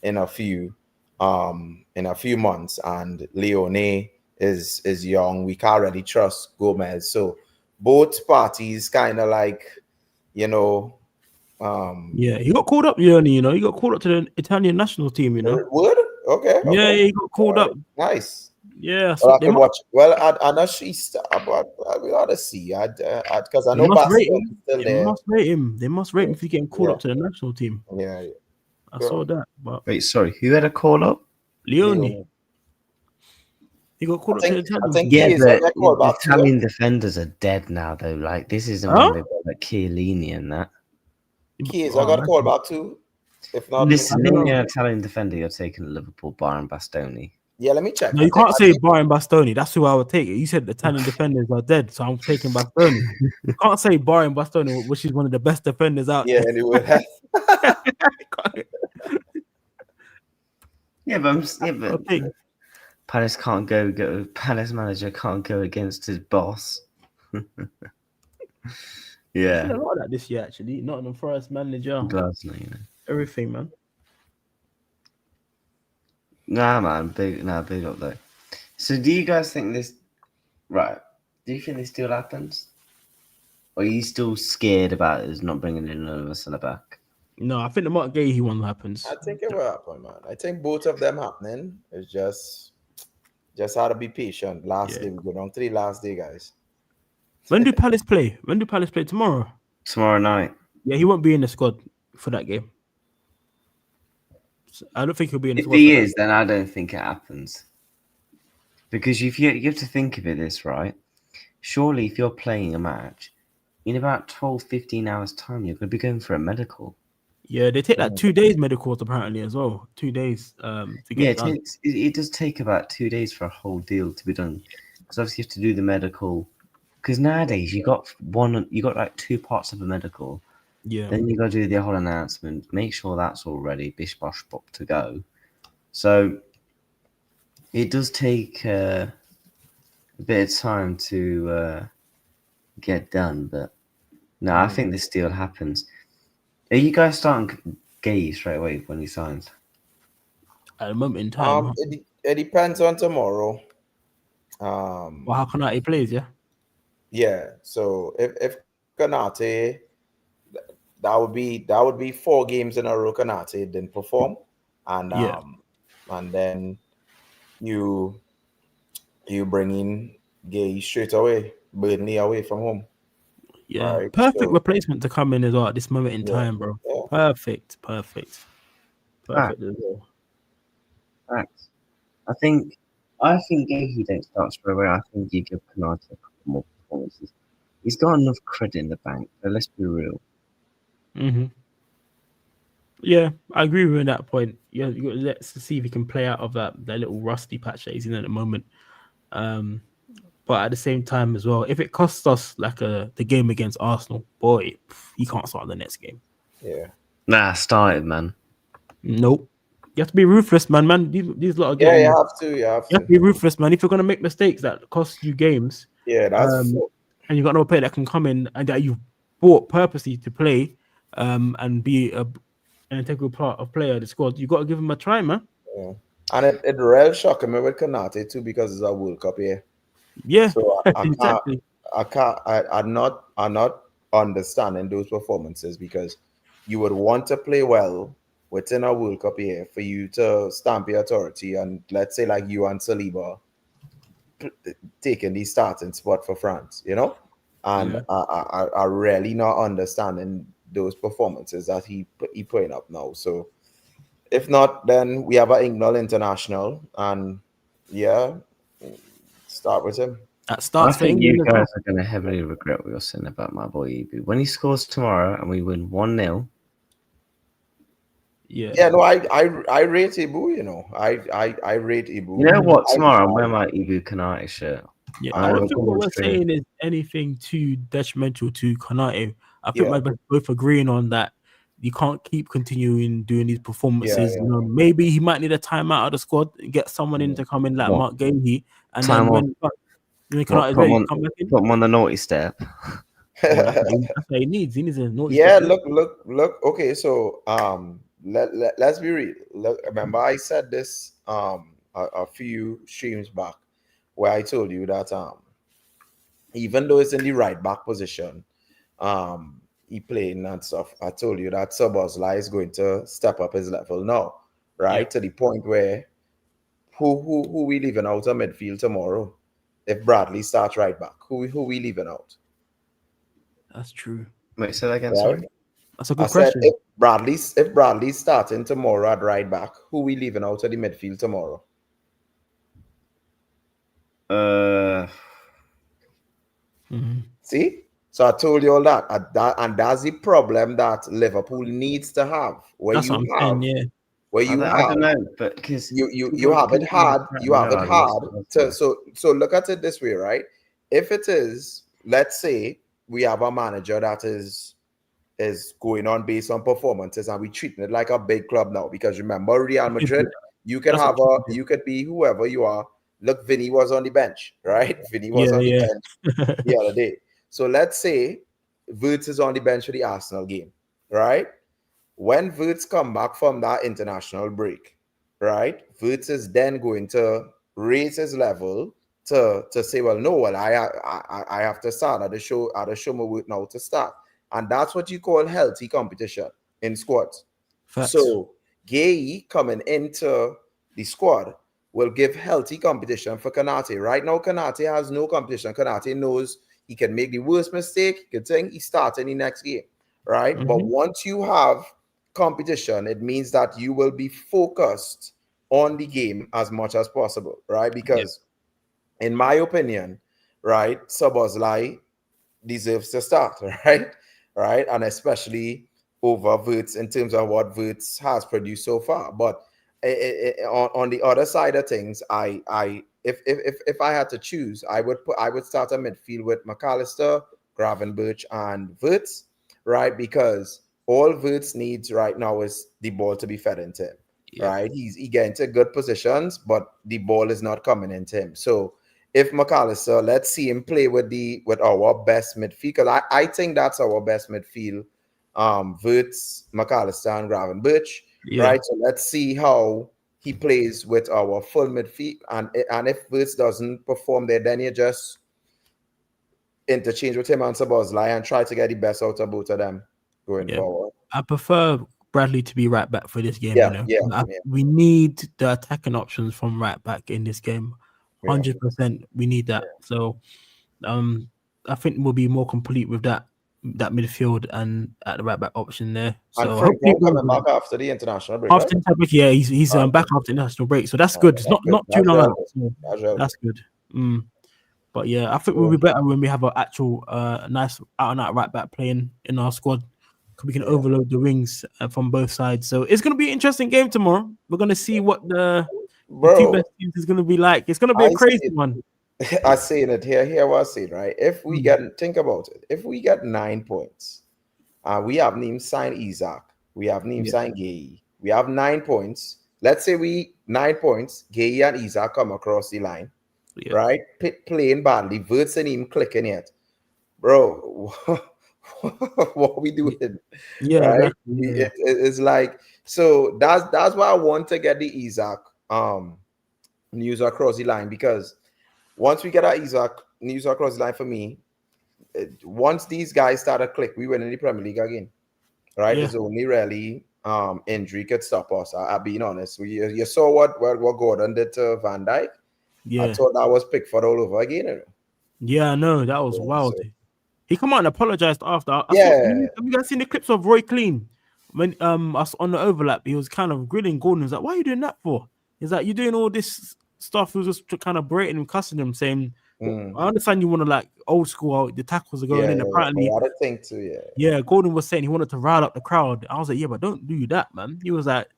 in a few months, and Leone is young. We can't really trust Gomez. So both parties kind of like, you know, yeah, he got called up, Leone, you know. He got called up to the Italian national team, you know. would okay, Yeah, okay. he got called All right. up. Nice. Yeah, Well, so I could watch. Well, I know she's, but we ought to see. Because I they know must rate Barcelona is him. still They there. must rate him. They must rate him if he's getting called Yeah, up to the national team. yeah. I saw that, but Wait, sorry, who had a call up? Leone, he got called up to the I Italian think team. Yeah, Chiesa but got called back to Italian defenders are dead now, though. Like, this isn't Huh? when they've got like Chiellini and that. Chiesa Oh, got called back too. If not, Listen, I don't name me know. an Italian defender you're taking at Liverpool, Byron Bastoni. yeah, let me check. No, you can't say Brian Bastoni. That's who I would take. You said the Italian defenders are dead, so I'm taking Bastoni. You can't say Brian Bastoni, which is one of the best defenders out Yeah, there. and it would have. Yeah, but I'll take. Palace can't go. Palace manager can't go against his boss. Yeah. Yeah, A lot of that this year, actually. Nottingham Forest manager, Glasner, you know. everything, man. Nah, man, big up though. So, do you guys think this? Right? Do you think this still happens? Or are you still scared about us not bringing in another centre back? No, I think the Marc Guehi one happens. I think it will happen, man. I think both of them happening. It's just how to be patient. Last day, we go down to the last day, guys. When do Palace play? When do Palace play tomorrow? Tomorrow night. Yeah, he won't be in the squad for that game. I don't think he'll be in the If squad. he is, then I don't think it happens. Because you have to think of it this, right? Surely if you're playing a match, in about 12, 15 hours time, you're going to be going for a medical. Yeah, they take like 2 days medicals apparently as well. 2 days to get done. It does take about 2 days for a whole deal to be done. Because obviously you have to do the medical. Because nowadays you got like 2 parts of a medical. Yeah. Then you got to do the whole announcement, make sure that's all ready, bish bosh bop to go. So it does take a bit of time to get done, but no, I think this deal happens. Are you guys starting Guehi straight away when he signs? At the moment in time. It depends on tomorrow. Well, how can he plays, yeah? Yeah. So if Konate, that would be 4 games in a row Konate didn't perform, and Yeah. and then you bring in Guehi straight away, Burnley away from home. Yeah. Right, Perfect so- replacement to come in as well at this moment in time, bro. Yeah. Perfect as well. Facts. I think Guehi don't start straight away. I think you give Konate a couple more performances. He's got enough credit in the bank, but let's be real. Mm-hmm. Yeah, I agree with that point. Yeah, let's see if he can play out of that little rusty patch that he's in at the moment. But at the same time as well, if it costs us like the game against Arsenal, boy, he can't start the next game. Yeah. Nah, started, man. Nope. You have to be ruthless, man. These lot are Yeah, getting. you have to. You have to be ruthless, man. If you're gonna make mistakes that cost you games, Yeah, that's and you got no player that can come in and that you bought purposely to play, and be an integral part of player of the squad, you got to give him a try, man. yeah. And it really shocked me with Konate too, because it's a World Cup here. Yeah, So exactly. I'm not understanding those performances, because you would want to play well within a World Cup here for you to stamp your authority, and let's say like you and Saliba taking the starting spot for France, you know? and are really not understanding those performances that he putting up now. So if not, then we have an England international, and yeah, start with him. That I starts for think you England as well. guys are going to heavily regret what you're saying about my boy Ibu. When he scores tomorrow and we win 1-0, Yeah, no, I rate Ibu. You know, I rate Ibu. you know what? I- Tomorrow I'm wearing my Ibu Kanate shirt. Yeah, I I don't would think go what we're stream. saying is anything too detrimental to Konate. I think Yeah. we're both agreeing on that. You can't keep continuing doing these performances. Yeah. You know, maybe he might need a timeout of the squad, get someone in to come in like What? Marc Guehi, and Time then off. when What, Konate is ready, come back in. put him on the naughty step. Oh, that's what he needs. He needs a naughty Yeah, step. look. Okay, so let's be real. Look, remember I said this a few streams back, where I told you that even though it's in the right back position, he playing and stuff. I told you that Szoboszlai is going to step up his level now, right? Yeah. To the point where who we leaving out of midfield tomorrow? If Bradley starts right back, who we leaving out? That's true. Wait, say that again, Right? sorry? That's a I good said question. if Bradley's starting tomorrow at right back, who we leaving out of the midfield tomorrow? See? So I told you all that. And that's the problem that Liverpool needs to have. Where That's what you I'm have saying. Yeah. where you I have don't know, but because you have it hard. You have it hard to so look at it this way, right? If it is, let's say we have a manager that is going on based on performances, and we treating it like a big club now. Because remember, Real Madrid, you can That's have what you could be whoever you are. Look, Vinny was on the bench, right? Vinny was Yeah, on the yeah. bench the other day. So let's say Wirtz is on the bench for the Arsenal game, right? When Wirtz come back from that international break, right? Wirtz is then going to raise his level to say, well, no, well, I have to start at the show my work now to start. And that's what you call healthy competition in squads. Facts. So Guehi coming into the squad will give healthy competition for Konate. Right now, Konate has no competition. Konate knows he can make the worst mistake. He can think he starts in the next game, right? But once you have competition, it means that you will be focused on the game as much as possible, right? Because in my opinion, right, Szoboszlai deserves to start, right, and especially over Wirtz in terms of what Wirtz has produced so far. But on the other side of things, if I had to choose, I would start a midfield with McAllister, Gravenberch, and Wirtz, right? Because all Wirtz needs right now is the ball to be fed into him, right? He getting into good positions, but the ball is not coming into him. So if McAllister, let's see him play with our best midfield, because I think that's our best midfield. Wirtz, McAllister, and Gravenberch, right? So let's see how he plays with our full midfield, and if Wirtz doesn't perform there, then you just interchange with him and Szoboszlai and try to get the best out of both of them going forward. I prefer Bradley to be right back for this game. We need the attacking options from right back in this game. 100%, we need that. So, I think we'll be more complete with that midfield and at the right back option there. So and Frank coming back after the international break. After the break, yeah, he's back after the international break, so that's good. It's not too long out. So that's good. But yeah, I think we'll be better when we have an actual nice out and out right back playing in our squad. We can overload the wings from both sides. So it's going to be an interesting game tomorrow. We're going to see what the two best teams is going to be like. It's going to be a crazy one. I saying it here what I say, right? If we think about it, if we get 9 points, we haven't even signed Isak, we haven't even signed Guehi, we have 9 points. Let's say 9 points, Guehi and Isak come across the line, right? Playing badly, Wirtz ain't even clicking yet, bro. What are we doing? Right? Exactly. It's like, so that's why I want to get the Isak news across the line, because once we get our Isak news across the line, for me, once these guys start to click, we win in the Premier League again, right? There's only really injury could stop us. I'm being honest. You saw what Gordon did to Van Dijk. I thought that was Pickford all over again. Yeah, I know, that was wild. He come out and apologized after. Have you guys seen the clips of Roy Keane when us on the overlap? He was kind of grilling Gordon. He was like, "Why are you doing that for?" He's like, "You're doing all this stuff." He was just kind of berating him, cussing him, saying, "I understand you want to like old school. How the tackles are going in." Apparently, I think too. Yeah, Gordon was saying he wanted to rile up the crowd. I was like, "Yeah, but don't do that, man." He was like,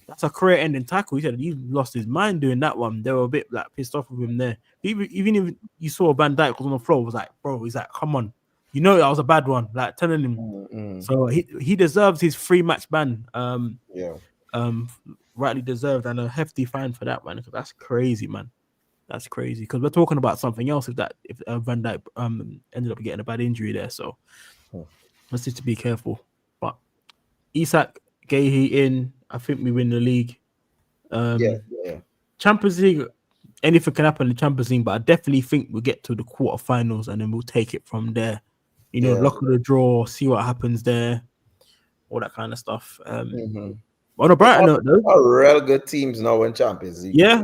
"That's a career-ending tackle." He said he lost his mind doing that one. They were a bit like pissed off with him there. Even if you saw Van Dijk was on the floor, was like, "Bro," he's like, "Come on, you know that was a bad one." Like telling him. So he deserves his 3-match ban. Rightly deserved, and a hefty fine for that, man. Because that's crazy, man. That's crazy. Because we're talking about something else. If Van Dijk ended up getting a bad injury there, so let's just be careful. But Isak, Guehi in. I think we win the league. Champions League, anything can happen in the Champions League, but I definitely think we'll get to the quarterfinals and then we'll take it from there. Luck of the draw, see what happens there, all that kind of stuff. On a brighter note, though, are real good teams now in Champions League. Yeah.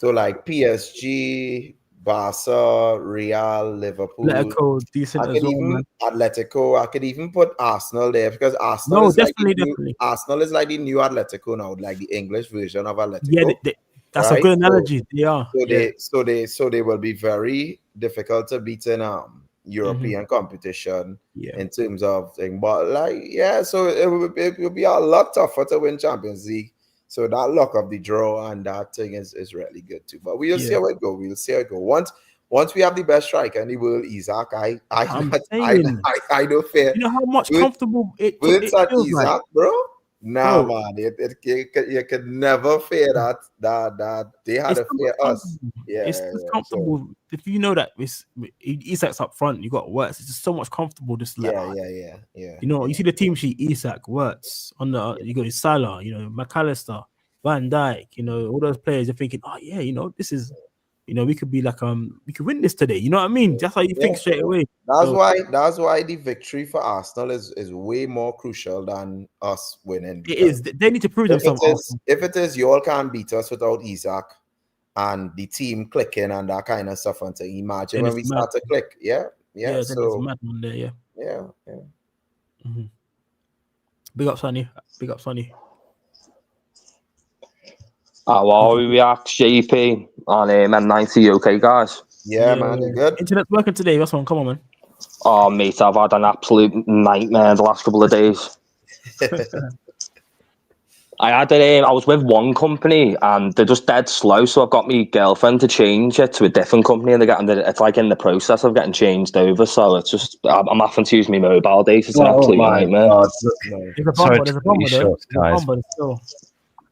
Like PSG, Barca, Real, Liverpool, Atletico, decent as well, man. Atletico. I could even put Arsenal there because Arsenal is definitely. Arsenal is like the new Atletico now, like the English version of Atletico. Yeah, that's a good analogy. They are. So they will be very difficult to beat in European competition in terms of thing. But so it will be a lot tougher to win Champions League. So that luck of the draw and that thing is really good too. But we'll see how it go. We'll see how it go. Once we have the best striker in the world, Isak, I don't fear. You know how much comfortable it feels Isak, like, bro. Nah, man, you could never fear that they had to fear us. Yeah, it's comfortable. So, if you know that Isak's up front, you got Wirtz. It's just so much comfortable. Just like you see the team sheet. Isak, Wirtz on the you got Salah, McAllister, Van Dijk, all those players. You're thinking, this is. We could be like we could win this today. You know what I mean? That's how you think straight away. That's why the victory for Arsenal is way more crucial than us winning. It is. They need to prove themselves. If it is, you all can't beat us without Isak and the team clicking and that kind of stuff. And to imagine when we start to click, so it's mad one there, yeah. Mm-hmm. Big up, Sonny. Well, we react JP on M90. Okay, guys. Yeah, man, you're good. Internet's working today. That's one. Come on, man. Oh, mate, I've had an absolute nightmare the last couple of days. I was with one company and they're just dead slow, so I've got my girlfriend to change it to a different company, and it's like in the process of getting changed over. So it's just I'm having to use my mobile data. It's an absolute nightmare.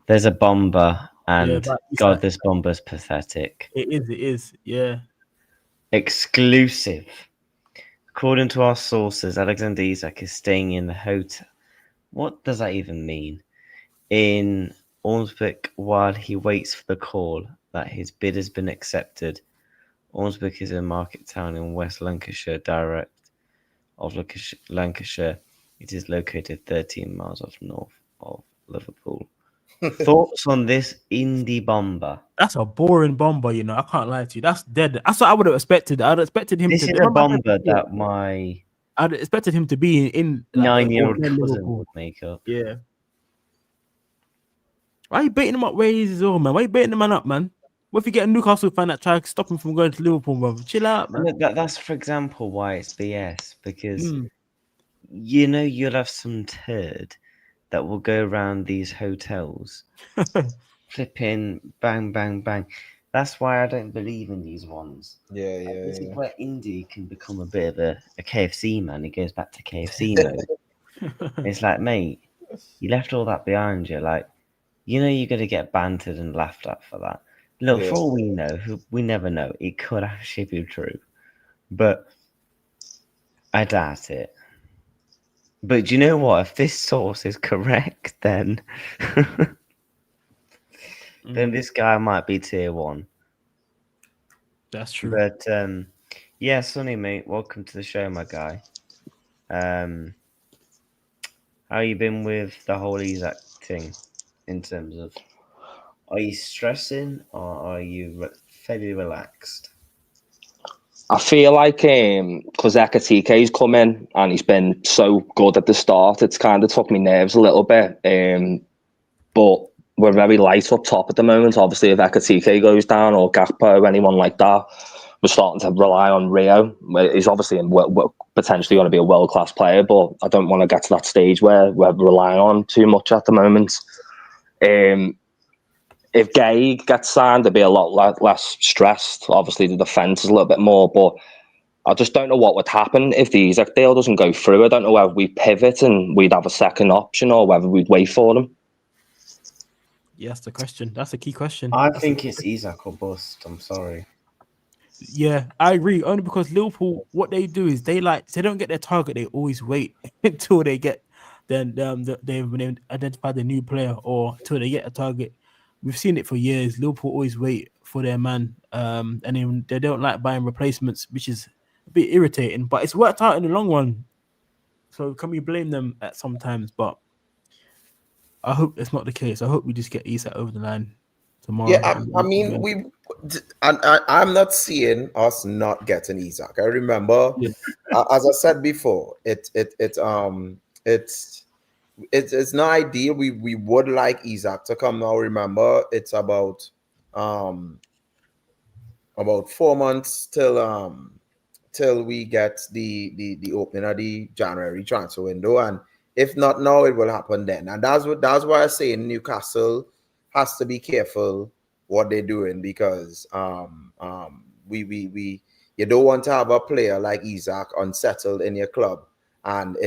There's a bomber. And God, this bomber's pathetic. It is, yeah. Exclusive. According to our sources, Alexander Isak is staying in the hotel. What does that even mean? In Ormsby while he waits for the call that his bid has been accepted. Ormsby is a market town in West Lancashire, direct of Lancashire. It is located 13 miles north of Liverpool. Thoughts on this indie bomber? That's a boring bomber, I can't lie to you. That's dead. That's what I would have expected. I'd expected him this to is a bomber that I'd expected him to be in 9-year-old cousin would make up. Yeah. Why are you baiting him up where he's his own, man? Why are you baiting the man up, man? What if you get a Newcastle fan that tries to stop him from going to Liverpool, brother? Chill out, man. That's, for example, why it's BS. Because, you'll have some turd that will go around these hotels, flipping, bang, bang, bang. That's why I don't believe in these ones. This is where Indy can become a bit of a KFC man. It goes back to KFC mode. It's like, mate, you left all that behind you. Like, you're going to get bantered and laughed at for that. Look, for all we know, we never know. It could actually be true. But I doubt it. But do you know what? If this source is correct, then then this guy might be tier 1. That's true. But Sonny, mate, welcome to the show, my guy. How you been with the whole Isak thing? In terms of, are you stressing or are you fairly relaxed? I feel like because Ekatiké's come in and he's been so good at the start, it's kind of took me nerves a little bit. But we're very light up top at the moment. Obviously, if Ekatike goes down or Gakpo, anyone like that, we're starting to rely on Rio. He's obviously potentially going to be a world-class player, but I don't want to get to that stage where we're relying on him too much at the moment. If Guehi gets signed, there'd be a lot less stressed. Obviously, the defence is a little bit more, but I just don't know what would happen if the Isak deal doesn't go through. I don't know whether we pivot and we'd have a second option or whether we'd wait for them. Yeah, that's the question. That's a key question. I think it's Isak or bust. I'm sorry. Yeah, I agree. Only because Liverpool, what they do is they don't get their target. They always wait until they get they've identified the new player or until they get a target. We've seen it for years. Liverpool always wait for their man, and then they don't like buying replacements, which is a bit irritating. But it's worked out in the long run. So can we blame them at sometimes? But I hope it's not the case. I hope we just get Isak over the line tomorrow. Yeah, I mean, I'm not seeing us not getting Isak. I remember, as I said before, it's not ideal. We would like Isak to come now. Remember, it's about 4 months till we get the opening of the January transfer window, and if not now, it will happen then. And that's why I say Newcastle has to be careful what they're doing, because we you don't want to have a player like Isak unsettled in your club, and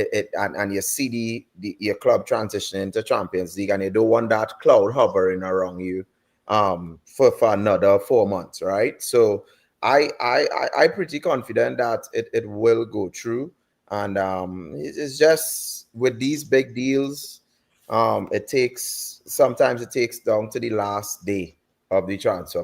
you see your club transitioning to Champions League, and you don't want that cloud hovering around you for another 4 months, right? So I'm pretty confident that it will go through, and it's just with these big deals, sometimes it takes down to the last day of the transfer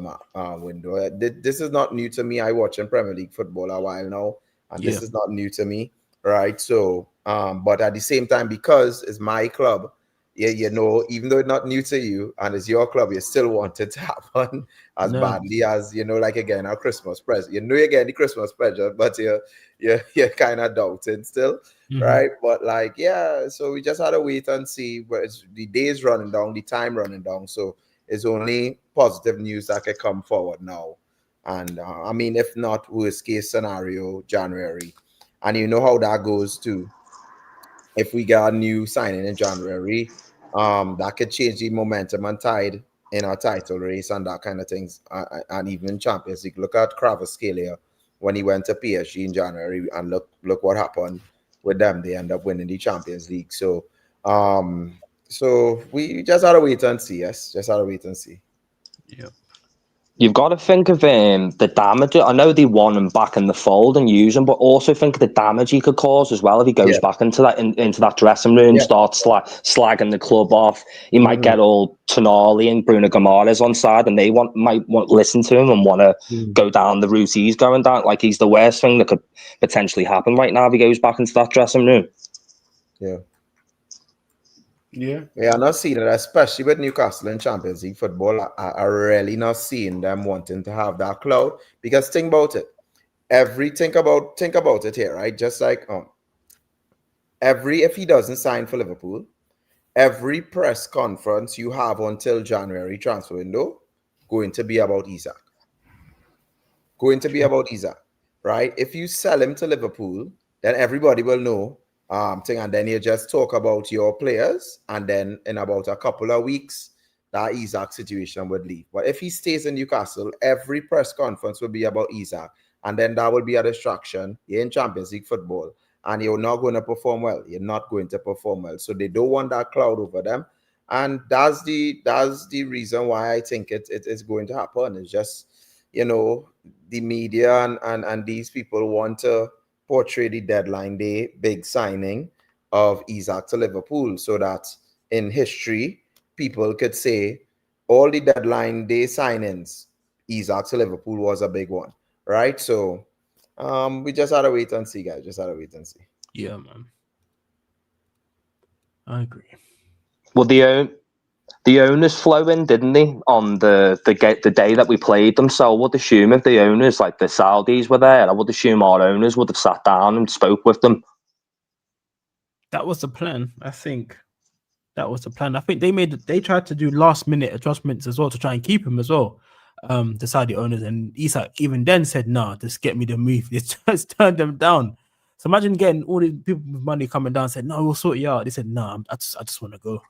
window. This is not new to me. I watch in Premier League football a while now, and this is not new to me, right? So, but at the same time, because it's my club, yeah, even though it's not new to you and it's your club, you still want it to happen as badly as, like, again, our Christmas present. You're getting the Christmas present, but you're kind of doubting still, right? But like, yeah, so we just had to wait and see. Where the days running down, the time running down. So it's only positive news that can come forward now. And I mean, if not, worst case scenario, January. And you know how that goes too. If we get a new signing in January, that could change the momentum and tide in our title race and that kind of things, and even Champions League. Look at Kvaratskhelia when he went to PSG in January, and look what happened with them. They end up winning the Champions League. So, so we just had to wait and see. Yes, just had to wait and see. Yep. You've got to think of the damage. I know they want him back in the fold and use him, but also think of the damage he could cause as well if he goes back into that dressing room, starts slagging the club off. He might get all Tonali and Bruno Guimaraes on side, and they might want to listen to him and want to go down the route he's going down. Like, he's the worst thing that could potentially happen right now if he goes back into that dressing room. Yeah, I'm not seeing it, especially with Newcastle in Champions League football. I really not seeing them wanting to have that cloud, because think about it. Think about it here, right? Just like if he doesn't sign for Liverpool, every press conference you have until January transfer window going to be about Isak. Right? If you sell him to Liverpool, then everybody will know. And then you just talk about your players, and then in about a couple of weeks, that Isak situation would leave. But if he stays in Newcastle, every press conference will be about Isak, and then that will be a distraction. You're in Champions League football, and you're not going to perform well. You're not going to perform well. So they don't want that cloud over them, and that's the reason why I think it is going to happen. It's just, the media and these people want to portray the deadline day big signing of Isak to Liverpool, so that in history people could say all the deadline day signings, Isak to Liverpool was a big one, right? So we just had to wait and see, guys. Just had to wait and see. Yeah, man. I agree. Well, The owners flew in, didn't they, on the day that we played them? So I would assume if the owners, like the Saudis, were there, I would assume our owners would have sat down and spoke with them. That was the plan. I think that was the plan. I think they tried to do last minute adjustments as well to try and keep him as well. The Saudi owners, and Isak even then said, "No, just get me the move." They just turned them down. So imagine getting all these people with money coming down and said, "No, we'll sort you out." They said, "No, I just want to go."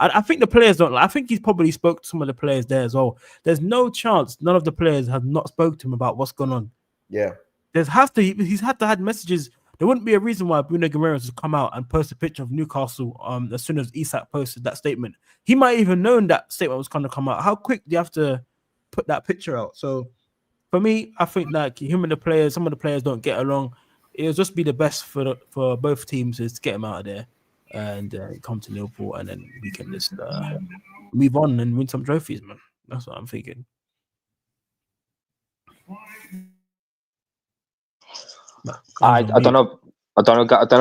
I think the players don't. I think he's probably spoke to some of the players there as well. There's no chance none of the players have not spoke to him about what's going on. Yeah. He's had to have messages. There wouldn't be a reason why Bruno Guimaraes would come out and post a picture of Newcastle as soon as Isak posted that statement. He might even known that statement was going to come out. How quick do you have to put that picture out? So for me, I think like him and the players, some of the players don't get along. It'll just be the best for both teams is to get him out of there and come to Liverpool, and then we can just move on and win some trophies, man. That's what I'm thinking. I don't know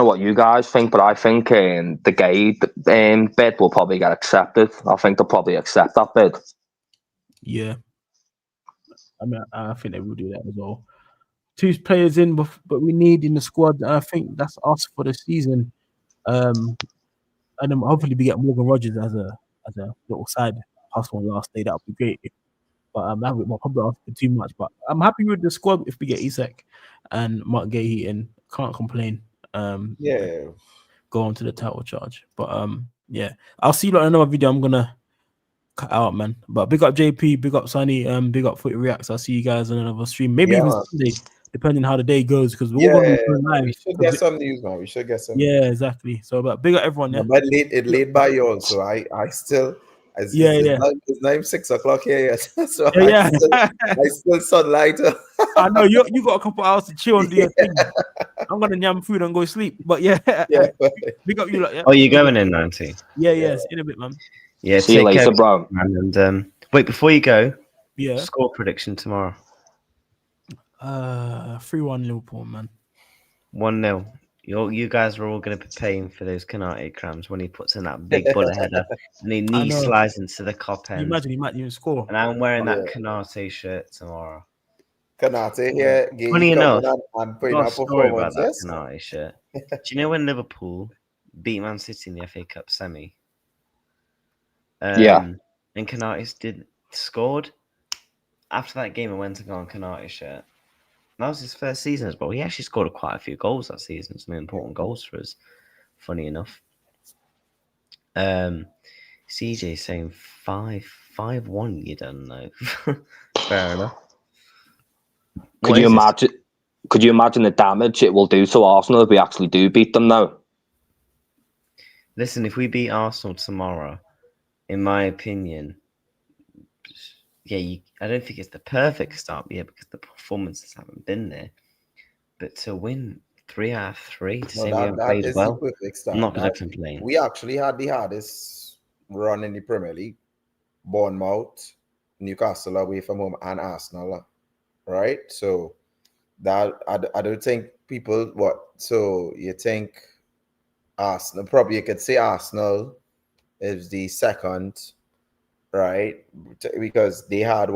what you guys think, but I think the Guehi bid will probably get accepted. I think they'll probably accept that bid. Yeah, I mean, I think they will do that as well. 2 players in, but we need in the squad. I think that's us for the season. And then hopefully we get Morgan Rogers as a little side hustle last day. That would be great. But that would probably ask for too much. But I'm happy with the squad if we get Isak and Marc Guehi in. Can't complain. Yeah. Go on to the title charge. But yeah, I'll see you in another video. I'm gonna cut out, man. But big up JP, big up Sunny, big up Footy Reacts. I'll see you guys on another stream. Maybe even Sunday, depending how the day goes, because we're all gonna be going live. We should get some news, man. We should get some. Yeah, exactly. So, but big up everyone. Yeah, but late by you also. I still. It's not even 6 o'clock here yet. So I still sunlight. I know you got a couple hours to chill and do your thing. I'm gonna yam food and go sleep. But yeah. Big up you lot. Yeah. Oh, you going in 90? Yeah. In a bit, man. Yeah. See you later, bro. And wait, before you go, yeah. Score prediction tomorrow. 3-1 Liverpool, man. 1-0. You guys are all going to be paying for those Canate crams when he puts in that big bullet header and he knee slides into the cop end. You imagine he might even score. And I'm wearing that Canate shirt tomorrow. Canate here. Funny enough, I'm putting up story about that Canate shirt. Do you know when Liverpool beat Man City in the FA Cup semi? Yeah. And Canate scored. After that game, I went and got on Canate shirt. That was his first season as well. He actually scored quite a few goals that season. Some important goals for us. Funny enough. CJ saying 5-1. You don't know. Fair enough. Could you imagine the damage it will do to Arsenal if we actually do beat them now? Listen, if we beat Arsenal tomorrow, in my opinion, I don't think it's the perfect start yet because the performances haven't been there. But to win 3 out of 3, to say we haven't played well, I'm not going to complain. We actually had the hardest run in the Premier League. Bournemouth, Newcastle away from home, and Arsenal, right? So that I don't think people so you think Arsenal, probably you could say Arsenal is the second, right? Because they had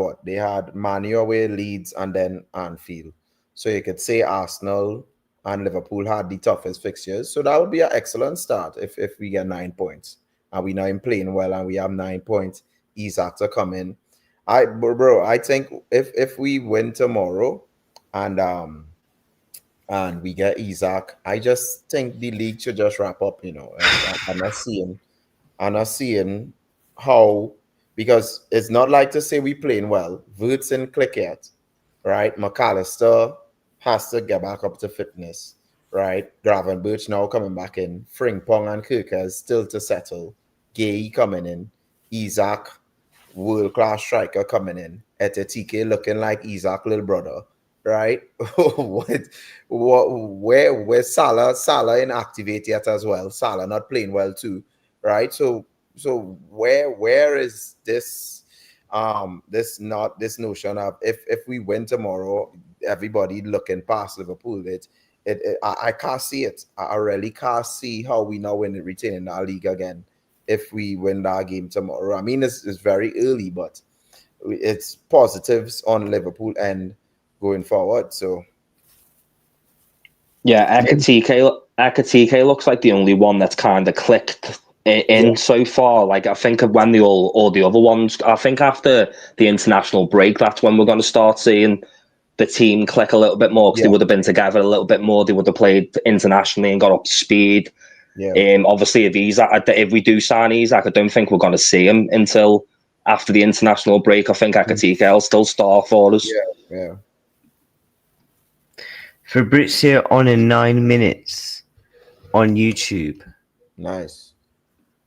Man U away, Leeds, and then Anfield. So you could say Arsenal and Liverpool had the toughest fixtures. So that would be an excellent start if we get 9 points. And we now playing well and we have 9 points. Isak to come in. I think if we win tomorrow and we get Isak, I just think the league should just wrap up, I'm not seeing how, because it's not like to say we playing well. Wirtz and click yet, right? McAllister has to get back up to fitness, right? Gravenberch now coming back in. Frimpong and Kirkers still to settle. Guehi coming in. Isak, world-class striker coming in. Etetike looking like Isak little brother, right? Where's Salah? Salah inactivate yet as well. Salah not playing well too, right? So where is this this notion of if we win tomorrow, everybody looking past Liverpool? I can't see it. I really can't see how we now win retaining our league again if we win that game tomorrow. I mean, it's very early, but it's positives on Liverpool and going forward. So Yeah, Ekatike looks like the only one that's kind of clicked in so far. Like, I think of when all the other ones, I think after the international break, that's when we're going to start seeing the team click a little bit more, because they would have been together a little bit more. They would have played internationally and got up to speed. Yeah. Obviously, if we do sign Isak, I don't think we're going to see him until after the international break. I think Ekatike will still start for us. Yeah. Fabrizio on in 9 minutes on YouTube. Nice.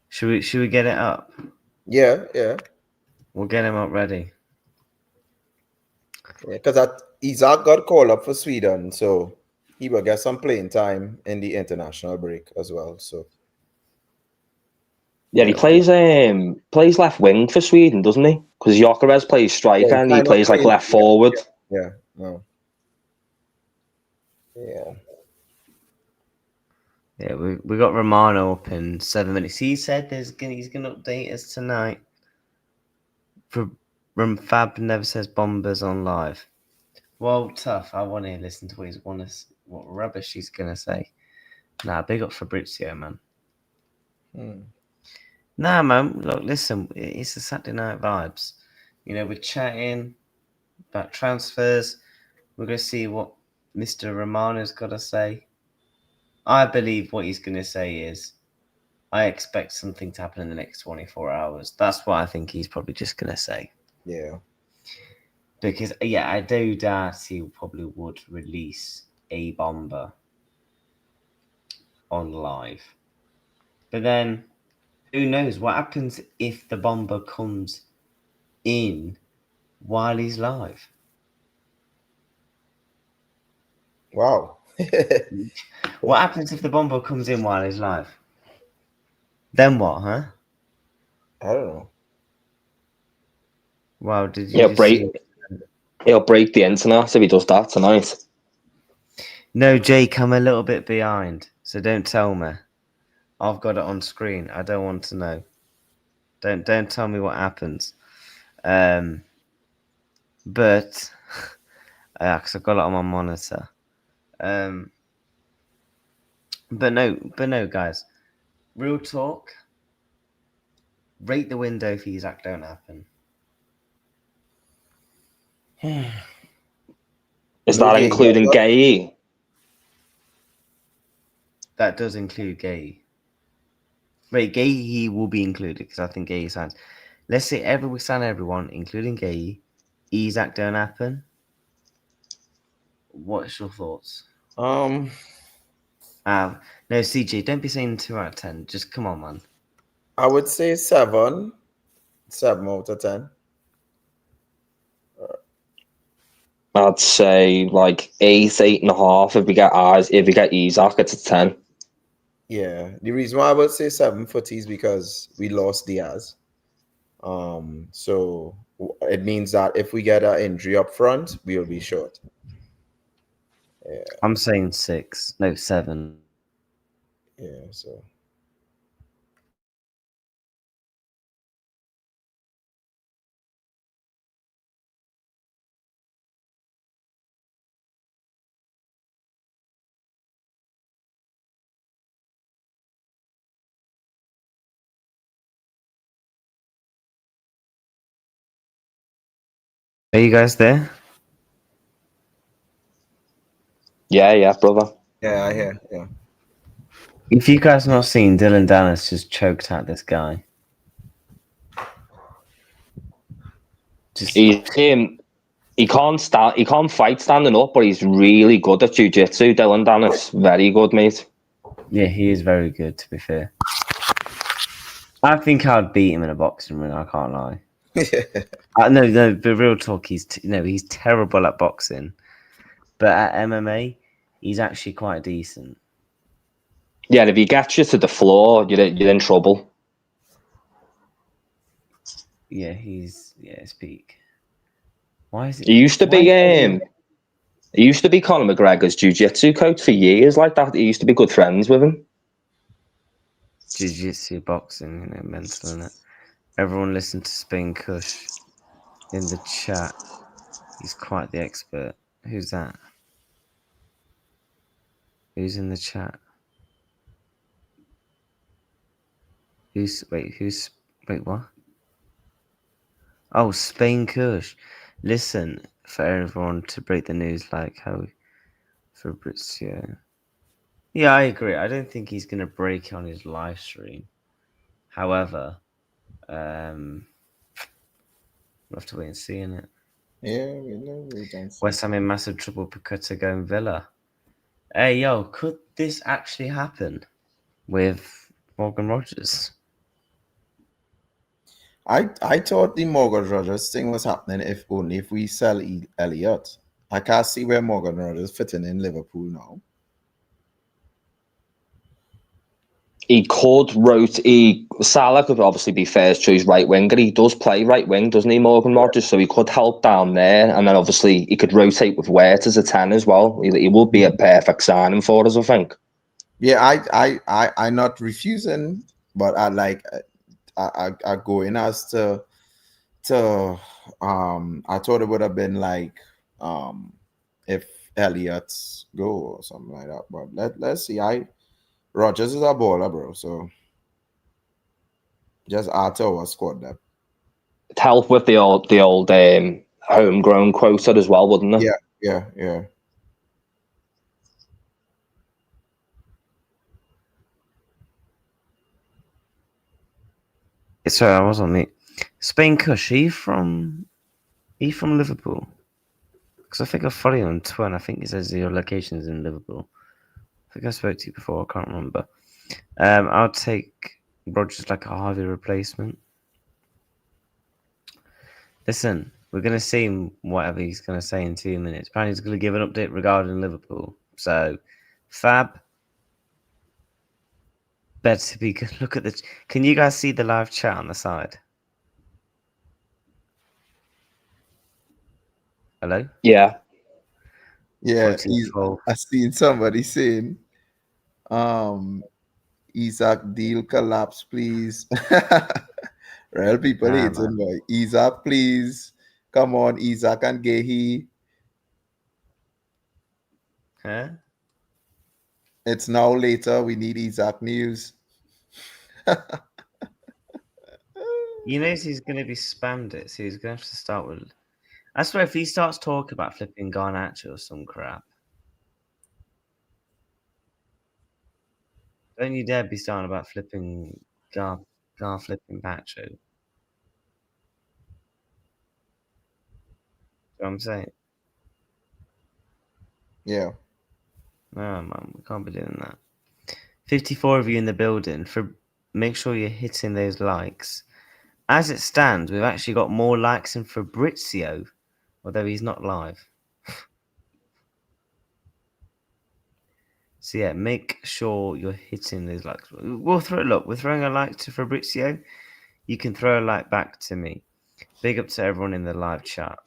Should we get it up? Yeah. We'll get him up ready. Yeah, because Isak got called up for Sweden, so he will get some playing time in the international break as well. So Yeah, he plays left wing for Sweden, doesn't he? Because Gyökeres plays striker and he plays like left forward. Yeah. Yeah, we got Romano up in 7 minutes. He said he's gonna update us tonight. Fab never says Bombers on live. Well, tough. I want to listen to what rubbish he's gonna say. Nah, big up Fabrizio, man. Nah, man. Look, listen. It's the Saturday night vibes. You know, we're chatting about transfers. We're gonna see what Mr. Romano's got to say. I believe what he's gonna say is, I expect something to happen in the next 24 hours. That's what I think he's probably just gonna say. Yeah. Because I do doubt he probably would release a bomber on live. But then, who knows what happens if the bomber comes in while he's live? Wow. What happens if the bomber comes in while he's live? Then what, huh? I don't know. Wow, did you He'll break the internet if he does that tonight. No, Jake, I'm a little bit behind, so don't tell me. I've got it on screen. I don't want to know. Don't tell me what happens. But because I've got it on my monitor. But no, guys. Real talk. Rate the window for Isak don't happen. Is that including Guehi? That does include Guehi. Wait, Guehi will be included because I think Guehi signs. Let's say we sign everyone, including Guehi. Isak don't happen. What's your thoughts? No, CJ, don't be saying 2 out of 10. Just come on, man. I would say 7 out of 10. I'd say like 8.5 if we get Isak, it's a 10. Yeah, the reason why I would say 7 footy is because we lost Diaz. So it means that if we get an injury up front, we'll be short. Yeah. I'm saying 6. No, 7. Yeah, so. Are you guys there? Yeah, brother. Yeah, I hear. Yeah. If you guys not seen, Dylan Dallas just choked out this guy. He can't fight standing up, but he's really good at jiu-jitsu. Dylan Dennis, very good, mate. Yeah, he is very good, to be fair. I think I'd beat him in a boxing ring, I can't lie. No, but real talk, he's terrible at boxing. But at MMA, he's actually quite decent. Yeah, if he gets you to the floor, you're in trouble. Yeah, he's peak. Why is it? He used to be Conor McGregor's jiu-jitsu coach for years, like that. He used to be good friends with him. jiu-jitsu, boxing, mental, innit? Everyone listen to Spain Kush in the chat. He's quite the expert. Who's that? Who's in the chat? Wait, what? Oh, Spain Kush. Listen, for everyone to break the news like how Fabrizio. Yeah, I agree. I don't think he's going to break on his live stream. However, we'll have to wait and see, innit? Yeah, we know. We don't see. West Ham in massive trouble because they're going Villa. Hey, yo, could this actually happen with Morgan Rogers? I thought the Morgan Rogers thing was happening if only if we sell Elliott. I can't see where Morgan Rogers fitting in Liverpool now. Salah could obviously be first choice right winger. He does play right wing, doesn't he, Morgan Rogers? So he could help down there, and then obviously he could rotate with Wirt as a 10 as well. He would be a perfect signing for us, I think. Yeah, I'm not refusing, but I go in as to I thought it would have been like if Elliott's go or something like that. But let's see. Rogers is a baller, bro. So just add to our squad depth. It'd help with the old homegrown quota as well, wouldn't it? Yeah. Sorry, I was on mute. Spain Kush, are you from Liverpool? Because I think I follow you on Twitter, and I think it says your location's in Liverpool. I think I spoke to you before, I can't remember. I'll take Rogers like a Harvey replacement. Listen, we're going to see whatever he's going to say in 2 minutes. Apparently he's going to give an update regarding Liverpool. So, Fab, better be good. Look at the... Can you guys see the live chat on the side? Hello? Yeah, 14-12. I seen somebody saying, Isak deal collapse, please. Real people Nah, hating, boy. Isak, please. Come on, Isak and Guehi. Huh? It's now later. We need Isak news. You know he's going to be spammed it, so he's going to have to start with... I swear, if he starts talking about flipping Garnacho or some crap, don't you dare be starting about flipping Gar flipping Pacho. You know what I'm saying? Yeah. No, man, we can't be doing that. 54 of you in the building. Make sure you're hitting those likes. As it stands, we've actually got more likes than Fabrizio, although he's not live. So yeah, make sure you're hitting those likes. We're throwing a like to Fabrizio. You can throw a like back to me. Big up to everyone in the live chat.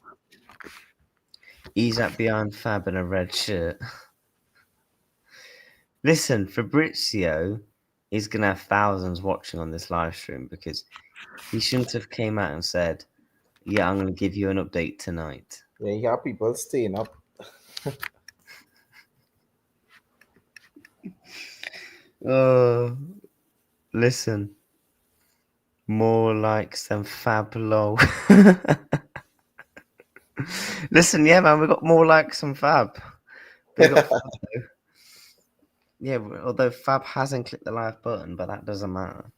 Isak behind Fab in a red shirt. Listen, Fabrizio is going to have thousands watching on this live stream because he shouldn't have came out and said, yeah, I'm going to give you an update tonight. Yeah, you got people staying up. Listen. More likes than Fab lol. Listen, yeah, man, we got more likes than Fab. Big up Fab, though. Yeah, although Fab hasn't clicked the live button, but that doesn't matter.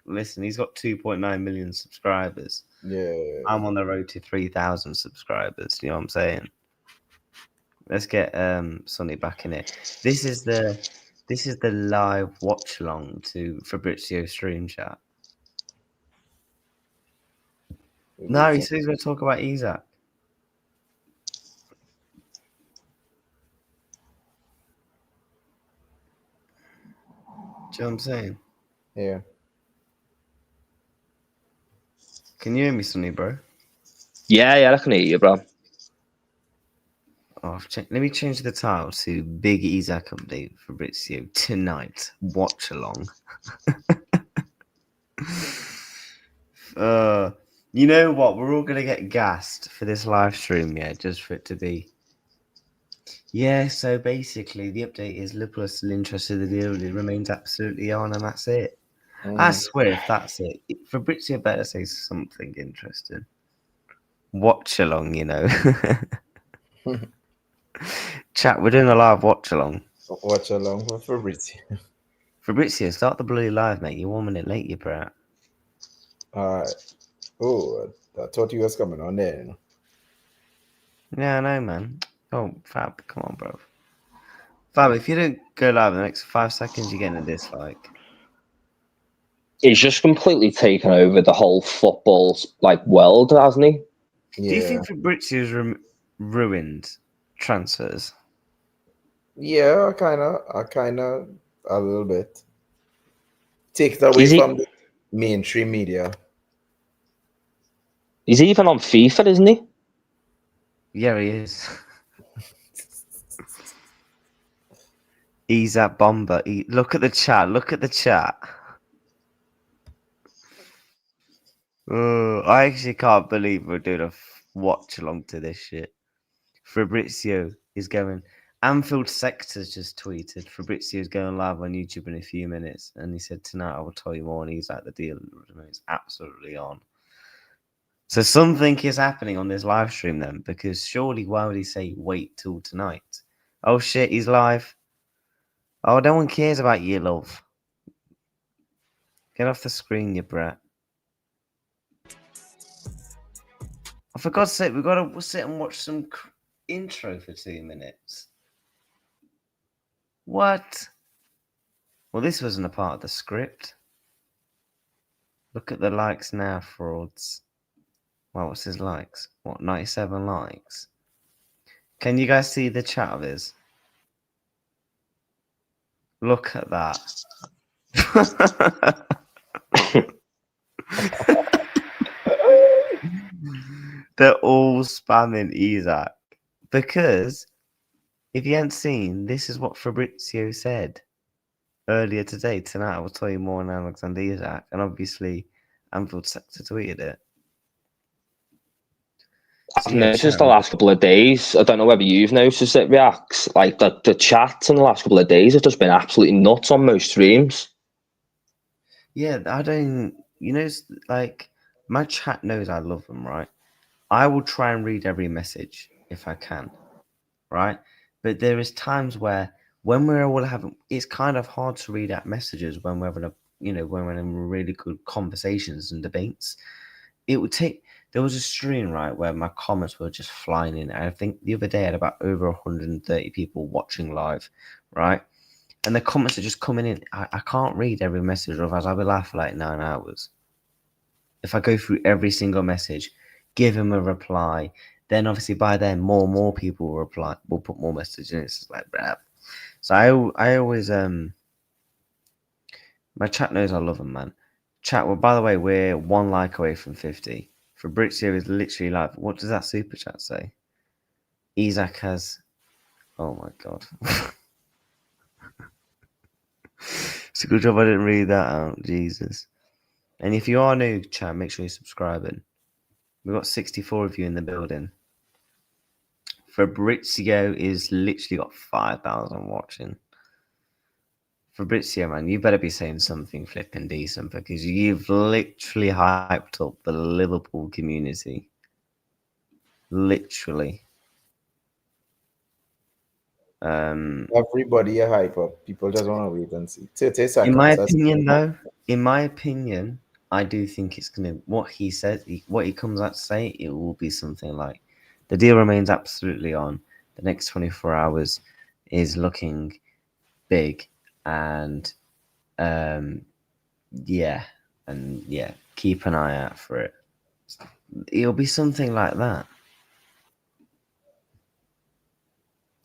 Listen, he's got 2.9 million subscribers. Yeah. I'm on the road to 3,000 subscribers. You know what I'm saying? Let's get Sonny back in it. This is the live watch along to Fabrizio stream chat. No, he said he's going to talk about Isak. Do you know what I'm saying? Yeah. Can you hear me, Sonny, bro? Yeah, I can hear you, bro. Let me change the title to Big Isak update Fabrizio tonight. Watch along. You know what? We're all gonna get gassed for this live stream, yeah, just for it to be. Yeah, so basically the update is Liverpool are still interested in the deal. It remains absolutely on, and that's it. I swear, if that's it, Fabrizio better say something interesting. Watch along, you know. Chat, we're doing a live watch along. Watch along for Fabrizio. Fabrizio, start the bloody live, mate. You're 1 minute late, you brat. All right. Oh, I thought you was coming on there. You know? Yeah, I know, man. Oh, Fab, come on, bro. Fab, if you don't go live in the next 5 seconds, you're getting a dislike. He's just completely taken over the whole football world, hasn't he? Yeah. Do you think Fabrizio's ruined transfers? Yeah, I a little bit. Take it away from the mainstream media. He's even on FIFA, isn't he? Yeah, he is. He's that bomber. Look at the chat. Look at the chat. Oh, I actually can't believe we're doing a watch along to this shit. Fabrizio is going. Anfield Sector's just tweeted. Fabrizio's going live on YouTube in a few minutes, and he said tonight I will tell you more. And he's like, the deal remains absolutely on. So something is happening on this live stream then, because surely why would he say wait till tonight? Oh shit, he's live. Oh, no one cares about you, love. Get off the screen, you brat. Oh, for God's sake, we've got to sit and watch some intro for 2 minutes. What? Well, this wasn't a part of the script. Look at the likes now, frauds. Wow, what's his likes? What, 97 likes? Can you guys see the chat of his? Look at that. They're all spamming Isak. Because if you hadn't seen, this is what Fabrizio said earlier today. Tonight I will tell you more on Alexander Isak. And obviously, Anfield Sector tweeted it. I've noticed the last couple of days. I don't know whether you've noticed it, Reacts. Like the chats in the last couple of days have just been absolutely nuts on most streams. Yeah, I don't. You know, like my chat knows I love them, right? I will try and read every message if I can, right? But there is times where when we're all having, it's kind of hard to read out messages when we're having when we're in really good conversations and debates. It would take. There was a stream, right, where my comments were just flying in. I think the other day I had about over 130 people watching live, right? And the comments are just coming in. I can't read every message, otherwise I'll be laughing for like 9 hours. If I go through every single message, give him a reply, then obviously by then more people will reply. We'll put more messages in. It's just like, bruh. So I always my chat knows I love them, man. Chat. Well, by the way, we're 1 like away from 50. Fabrizio is literally like, what does that super chat say? Isak has. Oh my god. It's a good job I didn't read that out. Jesus. And if you are new, chat, make sure you're subscribing. We've got 64 of you in the building. Fabrizio is literally got 5,000 watching. Fabrizio, man, you better be saying something flipping decent because you've literally hyped up the Liverpool community. Literally. Everybody a hype up. People just want to wait and see. 30 seconds. In my opinion, I do think it's gonna. What he says, what he comes out to say, it will be something like, the deal remains absolutely on. The next 24 hours is looking big, and keep an eye out for it. It'll be something like that.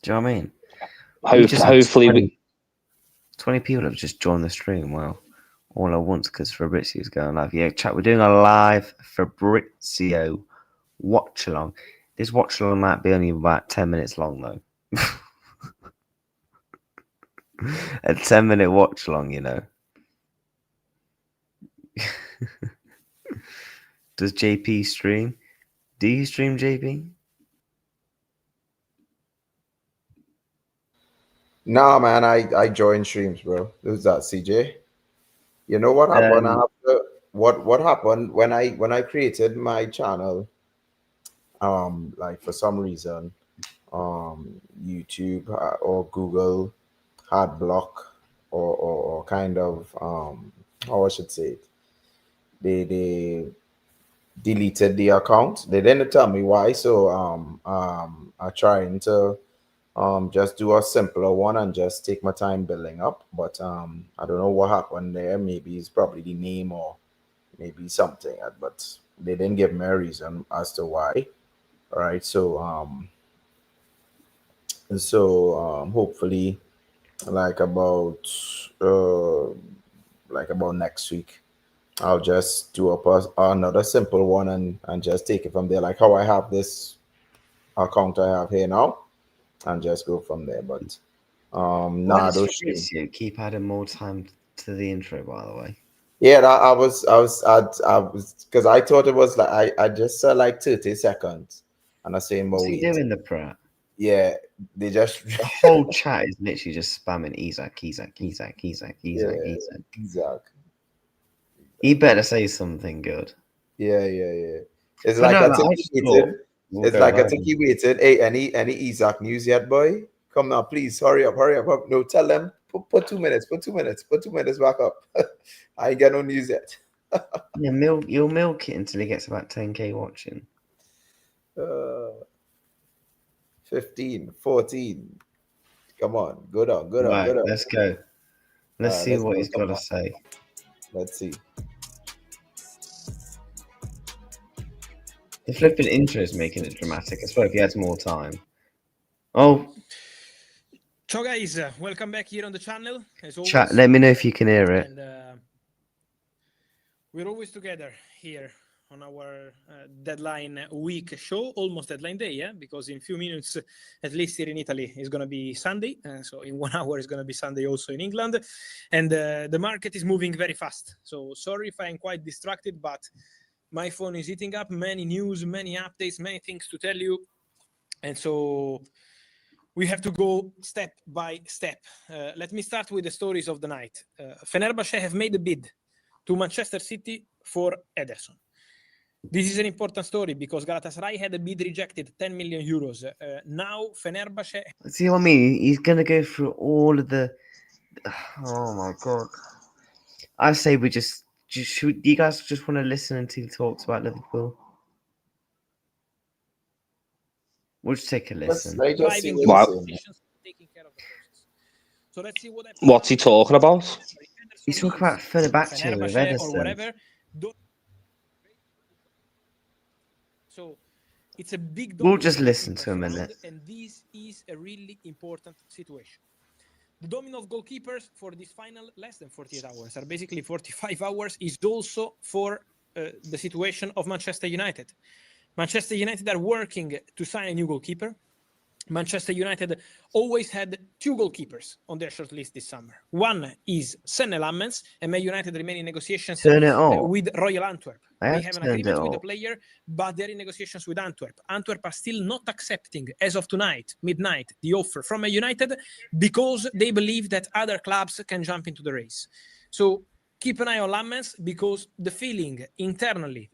Do you know what I mean? Hopefully, 20 people have just joined the stream. Well, all at once because Fabrizio's going live. Yeah, chat. We're doing a live Fabrizio watch along. This watch along might be only about 10 minutes long, though. A 10-minute watch along, you know. Does JP stream? Do you stream, JP? Nah, man, I join streams, bro. Who's that, CJ? You know what happened after what happened when I created my channel? Like for some reason, YouTube or Google had block or kind of how I should say it. They deleted the account. They didn't tell me why, so I'm trying to just do a simpler one and just take my time building up. But I don't know what happened there. Maybe it's probably the name or maybe something, but they didn't give me a reason as to why. All right, so hopefully like about next week I'll just do another simple one and just take it from there, like how I have this account I have here now, and just go from there. But What is you keep adding more time to the intro, by the way. Yeah, I was because I thought it was like I just said like 30 seconds and I say more. What's he doing, the prat? Yeah, they just the whole chat is literally just spamming Isak. He better say something good. Yeah. It's like I think he waited. It's like I think he waited. Hey, any Isak news yet, boy? Come now, please. Hurry up. No, tell them. Put 2 minutes. Put 2 minutes. Put 2 minutes back up. I ain't got no news yet. Yeah, you'll milk it until he gets about 10k watching. 15, 14. Come on. Good on. Right, let's go. Let's see what he's got to say. Let's see. The flipping intro is making it dramatic. I swear if he had more time. Oh. Ciao guys, welcome back here on the channel. As always. Chat, let me know if you can hear it. And, we're always together here on our deadline week show, almost deadline day, yeah? Because in a few minutes, at least here in Italy, it's going to be Sunday. So in 1 hour, it's going to be Sunday also in England. And the market is moving very fast. So sorry if I'm quite distracted, but my phone is eating up many news, many updates, many things to tell you. And so we have to go step by step. Let me start with the stories of the night. Fenerbahce have made a bid to Manchester City for Ederson. This is an important story because Galatasaray had a bid rejected, 10 million euros. Now Fenerbahce... See what I mean? He's going to go through all of the... Oh my God. I say we just should you guys just want to listen until he talks about Liverpool? We'll just take a listen. So let's see what What's he talking about? He's talking about Fenerbahce with Ederson. Or whatever. So it's a big... We'll just listen to a minute. And this is a really important situation. The domino of goalkeepers for this final less than 48 hours, are basically 45 hours, is also for the situation of Manchester United. Manchester United are working to sign a new goalkeeper. Manchester United always had 2 goalkeepers on their shortlist this summer. One is Senne Lammens, and Man United remain in negotiations with Royal Antwerp. They have an agreement with the player, but they're in negotiations with Antwerp. Antwerp are still not accepting, as of tonight, midnight, the offer from Man United because they believe that other clubs can jump into the race. So keep an eye on Lammens because the feeling internally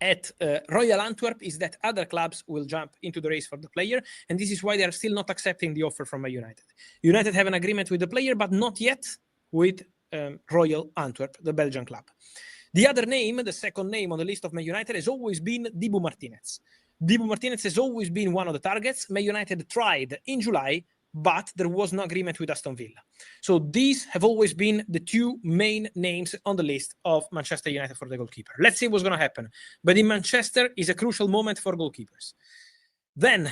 at Royal Antwerp is that other clubs will jump into the race for the player, and this is why they are still not accepting the offer from Man United. United have an agreement with the player, but not yet with Royal Antwerp, the Belgian club. The other name, the second name on the list of Man United, has always been Dibu Martinez. Dibu Martinez has always been one of the targets. Man United tried in July, but there was no agreement with Aston Villa. So these have always been the 2 main names on the list of Manchester United for the goalkeeper. Let's see what's going to happen. But in Manchester is a crucial moment for goalkeepers. Then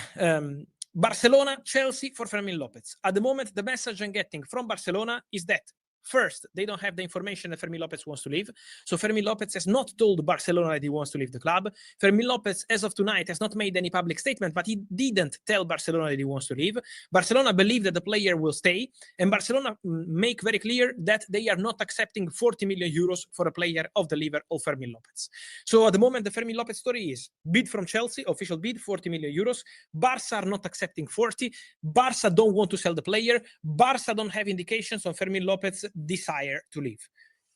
Barcelona, Chelsea for Fermin Lopez. At the moment, the message I'm getting from Barcelona is that First, they don't have the information that Fermin Lopez wants to leave. So Fermin Lopez has not told Barcelona that he wants to leave the club. Fermin Lopez, as of tonight, has not made any public statement, but he didn't tell Barcelona that he wants to leave. Barcelona believe that the player will stay, and Barcelona make very clear that they are not accepting 40 million euros for a player of the liver of Fermin Lopez. So at the moment, the Fermin Lopez story is bid from Chelsea, official bid, 40 million euros. Barca are not accepting 40. Barca don't want to sell the player. Barca don't have indications on Fermin Lopez's desire to leave.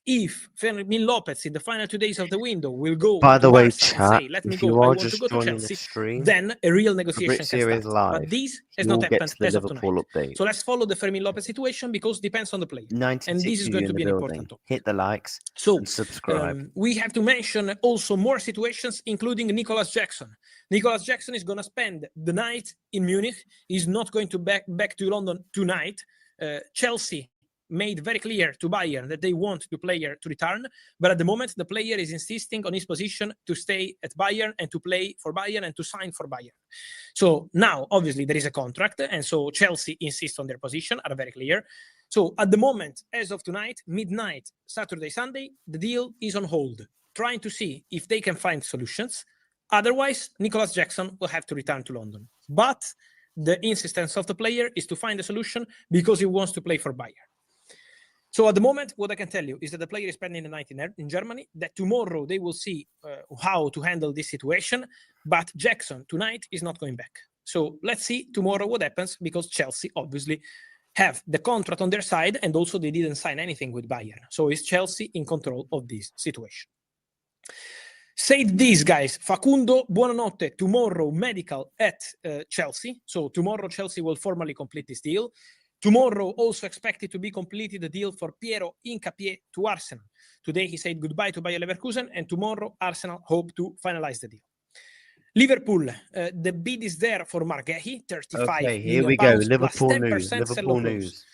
If Fermin Lopez in the final 2 days of the window will go By the to way, Barca and chat, say, let me if go, you I are want to just go to joining the Chelsea, stream, then a real negotiation can Fabrizio is start. live. But this has You will not get happened to the as of Liverpool tonight. update. So let's follow the Fermin Lopez situation because it depends on the player. 96 And this is of going you to in be the an building. important topic. Hit the likes So and subscribe. we have to mention also more situations, including Nicolas Jackson. Nicolas Jackson is going to spend the night in Munich. He's not going to back to London tonight. Chelsea made very clear to Bayern that they want the player to return, but at the moment the player is insisting on his position to stay at Bayern and to play for Bayern and to sign for Bayern. So now obviously there is a contract, and so Chelsea insists on their position, are very clear. So at the moment, as of tonight, midnight, Saturday, Sunday, the deal is on hold, trying to see if they can find solutions. Otherwise, Nicolas Jackson will have to return to London. But the insistence of the player is to find a solution because he wants to play for Bayern. So at the moment, what I can tell you is that the player is spending the night in Germany, that tomorrow they will see how to handle this situation, but Jackson tonight is not going back. So let's see tomorrow what happens, because Chelsea obviously have the contract on their side, and also they didn't sign anything with Bayern. So is Chelsea in control of this situation? Said this, guys, Facundo, buonanotte. Tomorrow, medical at Chelsea. So tomorrow, Chelsea will formally complete this deal. Tomorrow, also expected to be completed the deal for Piero Hincapié to Arsenal. Today, he said goodbye to Bayer Leverkusen, and tomorrow, Arsenal hope to finalize the deal. Liverpool, the bid is there for Marc Guehi, 35 Okay, here million we go. pounds, Liverpool plus 10% news. sell-off Liverpool clause. news.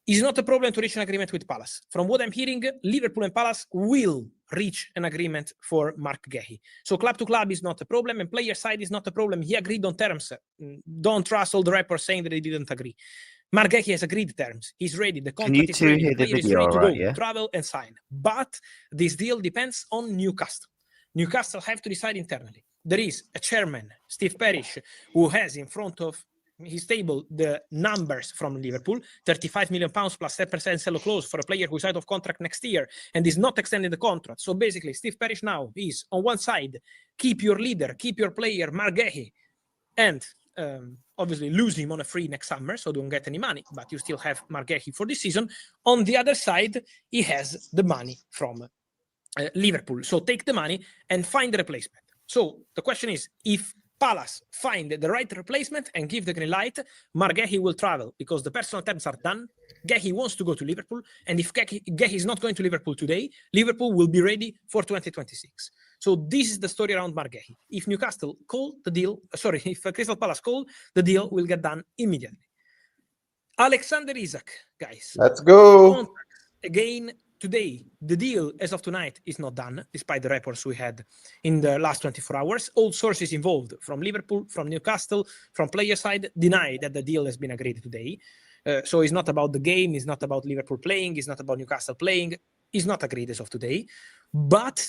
It's not a problem to reach an agreement with Palace. From what I'm hearing, Liverpool and Palace will reach an agreement for Marc Guehi. So club to club is not a problem, and player side is not a problem. He agreed on terms. Don't trust all the reports saying that they didn't agree. Marc Guehi has agreed terms. He's ready. The contract is ready. The player is ready to go, travel and sign. But this deal depends on Newcastle. Newcastle have to decide internally. There is a chairman, Steve Parish, who has in front of his table the numbers from Liverpool, 35 million pounds plus 10% sell clause for a player who's out of contract next year and is not extending the contract. So basically, Steve Parish now is on one side, keep your leader, keep your player, Marc Guehi, and obviously lose him on a free next summer, so don't get any money, but you still have Marc Guehi for this season. On the other side, he has the money from Liverpool. So take the money and find the replacement. So the question is, if Palace find the right replacement and give the green light, Marc Guehi will travel because the personal terms are done. Guehi wants to go to Liverpool, and if Guehi is not going to Liverpool today, Liverpool will be ready for 2026. So this is the story around Marc Guehi. If Newcastle call the deal, if Crystal Palace call, the deal will get done immediately. Alexander Isak, guys. Let's go. Again, today, the deal as of tonight is not done, despite the reports we had in the last 24 hours. All sources involved from Liverpool, from Newcastle, from player side, deny that the deal has been agreed today. So it's not about the game, it's not about Liverpool playing, it's not about Newcastle playing, it's not agreed as of today. But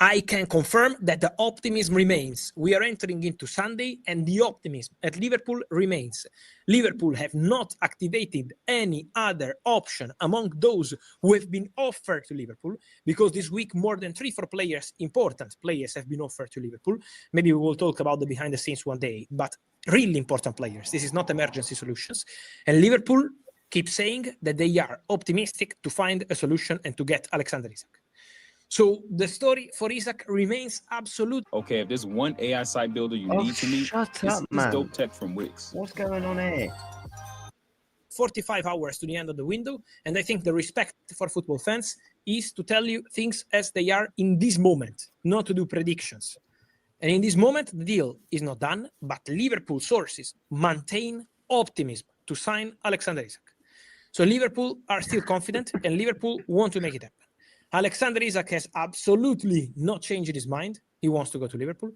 I can confirm that the optimism remains. We are entering into Sunday, and the optimism at Liverpool remains. Liverpool have not activated any other option among those who have been offered to Liverpool, because this week more than 3-4 players, important players, have been offered to Liverpool. Maybe we will talk about the behind the scenes one day, but really important players. This is not emergency solutions. And Liverpool keeps saying that they are optimistic to find a solution and to get Alexander Isak. So the story for Isak remains absolute. Okay, if there's one AI site builder you need to meet, it's dope tech from Wix. What's going on here? 45 hours to the end of the window, and I think the respect for football fans is to tell you things as they are in this moment, not to do predictions. And in this moment, the deal is not done, but Liverpool sources maintain optimism to sign Alexander Isak. So Liverpool are still confident, and Liverpool want to make it happen. Alexander Isak has absolutely not changed his mind. He wants to go to Liverpool.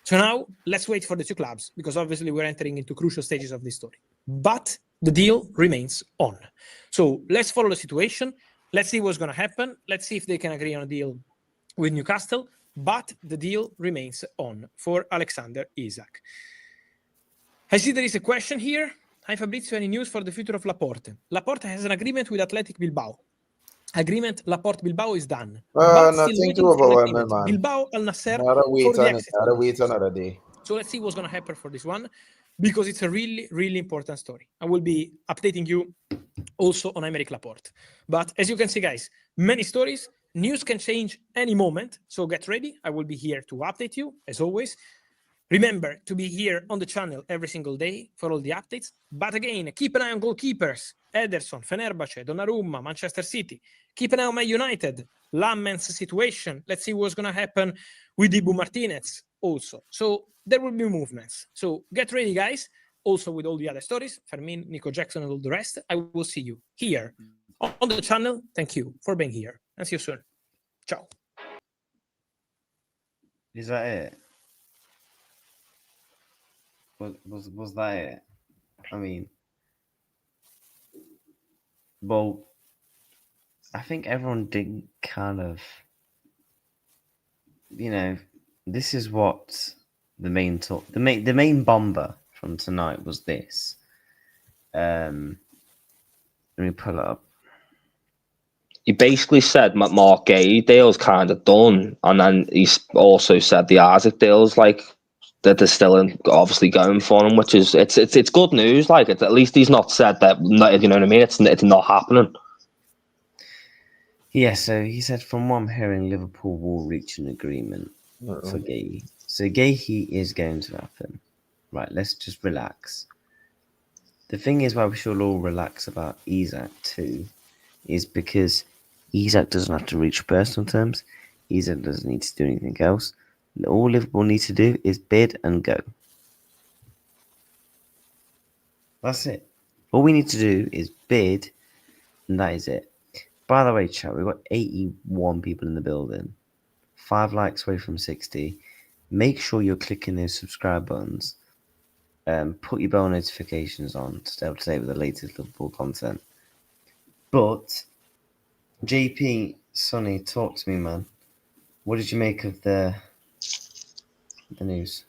So now let's wait for the two clubs, because obviously we're entering into crucial stages of this story. But the deal remains on. So let's follow the situation. Let's see what's going to happen. Let's see if they can agree on a deal with Newcastle. But the deal remains on for Alexander Isak. I see there is a question here. Hi Fabrizio, any news for the future of Laporte? Laporte has an agreement with Athletic Bilbao. Agreement Laporte Bilbao is done. But still Nothing waiting too for an overwhelming, agreement. man. Bilbao Al Nasser Gotta for wait the on it. exit. Gotta wait another day. So let's see what's going to happen for this one, because it's a really, really important story. I will be updating you also on Aymeric Laporte. But as you can see, guys, many stories. News can change any moment. So get ready. I will be here to update you, as always. Remember to be here on the channel every single day for all the updates. But again, keep an eye on goalkeepers. Ederson, Fenerbahce, Donnarumma, Manchester City. Keep an eye on Man United. Lammen's situation. Let's see what's going to happen with Dibu Martinez also. So there will be movements. So get ready, guys. Also with all the other stories, Fermin, Nico Jackson, and all the rest. I will see you here on the channel. Thank you for being here. And see you soon. Ciao. Is that it? Was that it? I mean, well, I think everyone did kind of, this is what the main talk, the main bomber from tonight was this. Let me pull it up. He basically said Marc Guehi deal's kind of done, and then he's also said the Isak deal's like that they're still obviously going for him, which is it's good news. Like at least he's not said that. You know what I mean? It's not happening. Yeah, so he said, from what I'm hearing, Liverpool will reach an agreement for Guehi. So Guehi is going to happen. Right, let's just relax. The thing is why we should all relax about Isak too is because Isak doesn't have to reach personal terms. Isak doesn't need to do anything else. All Liverpool need to do is bid and go. That's it. All we need to do is bid, and that is it. By the way, chat, we've got 81 people in the building. 5 likes away from 60. Make sure you're clicking those subscribe buttons. Put your bell notifications on to stay up to date with the latest Liverpool content. But, JP, Sonny, talk to me, man. What did you make of the news?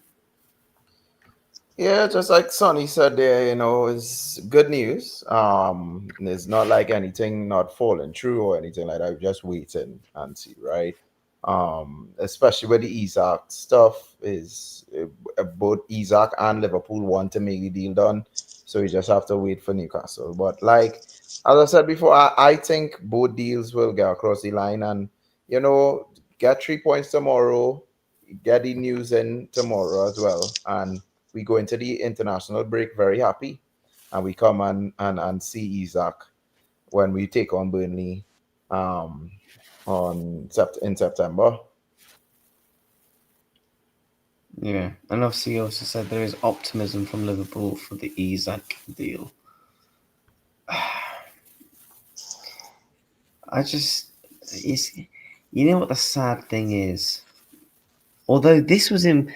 Yeah, just like Sonny said there, it's good news. It's not like anything not falling through or anything like that. We're just waiting and see, right? Especially with the Isak stuff is both Isak and Liverpool want to make the deal done, so we just have to wait for Newcastle. But like as I said before, I think both deals will get across the line, and get 3 points tomorrow, get the news in tomorrow as well, and we go into the international break very happy, and we come and see Isak when we take on Burnley in September. Yeah, and obviously he also said there is optimism from Liverpool for the Isak deal. You know what the sad thing is? Although this was in,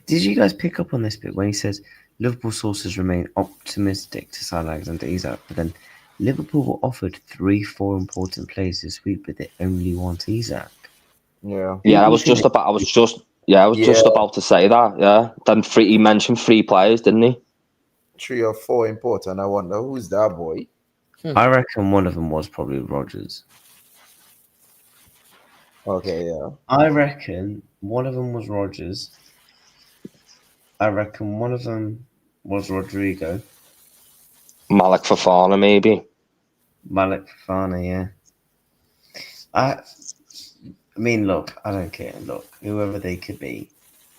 did you guys pick up on this bit when he says Liverpool sources remain optimistic to sign Alexander Isak, but then Liverpool were offered 3-4 important players this week, but they only want Isak. Yeah. I was just about to say that. Yeah, then he mentioned 3 players, didn't he? 3 or 4 important. I wonder who's that boy. I reckon one of them was probably Rodgers. Okay, yeah. I reckon one of them was Rodgers. I reckon one of them was Rodrigo. Malik Fofana, maybe. Malik Fofana, yeah. I mean, look, I don't care. Look, whoever they could be.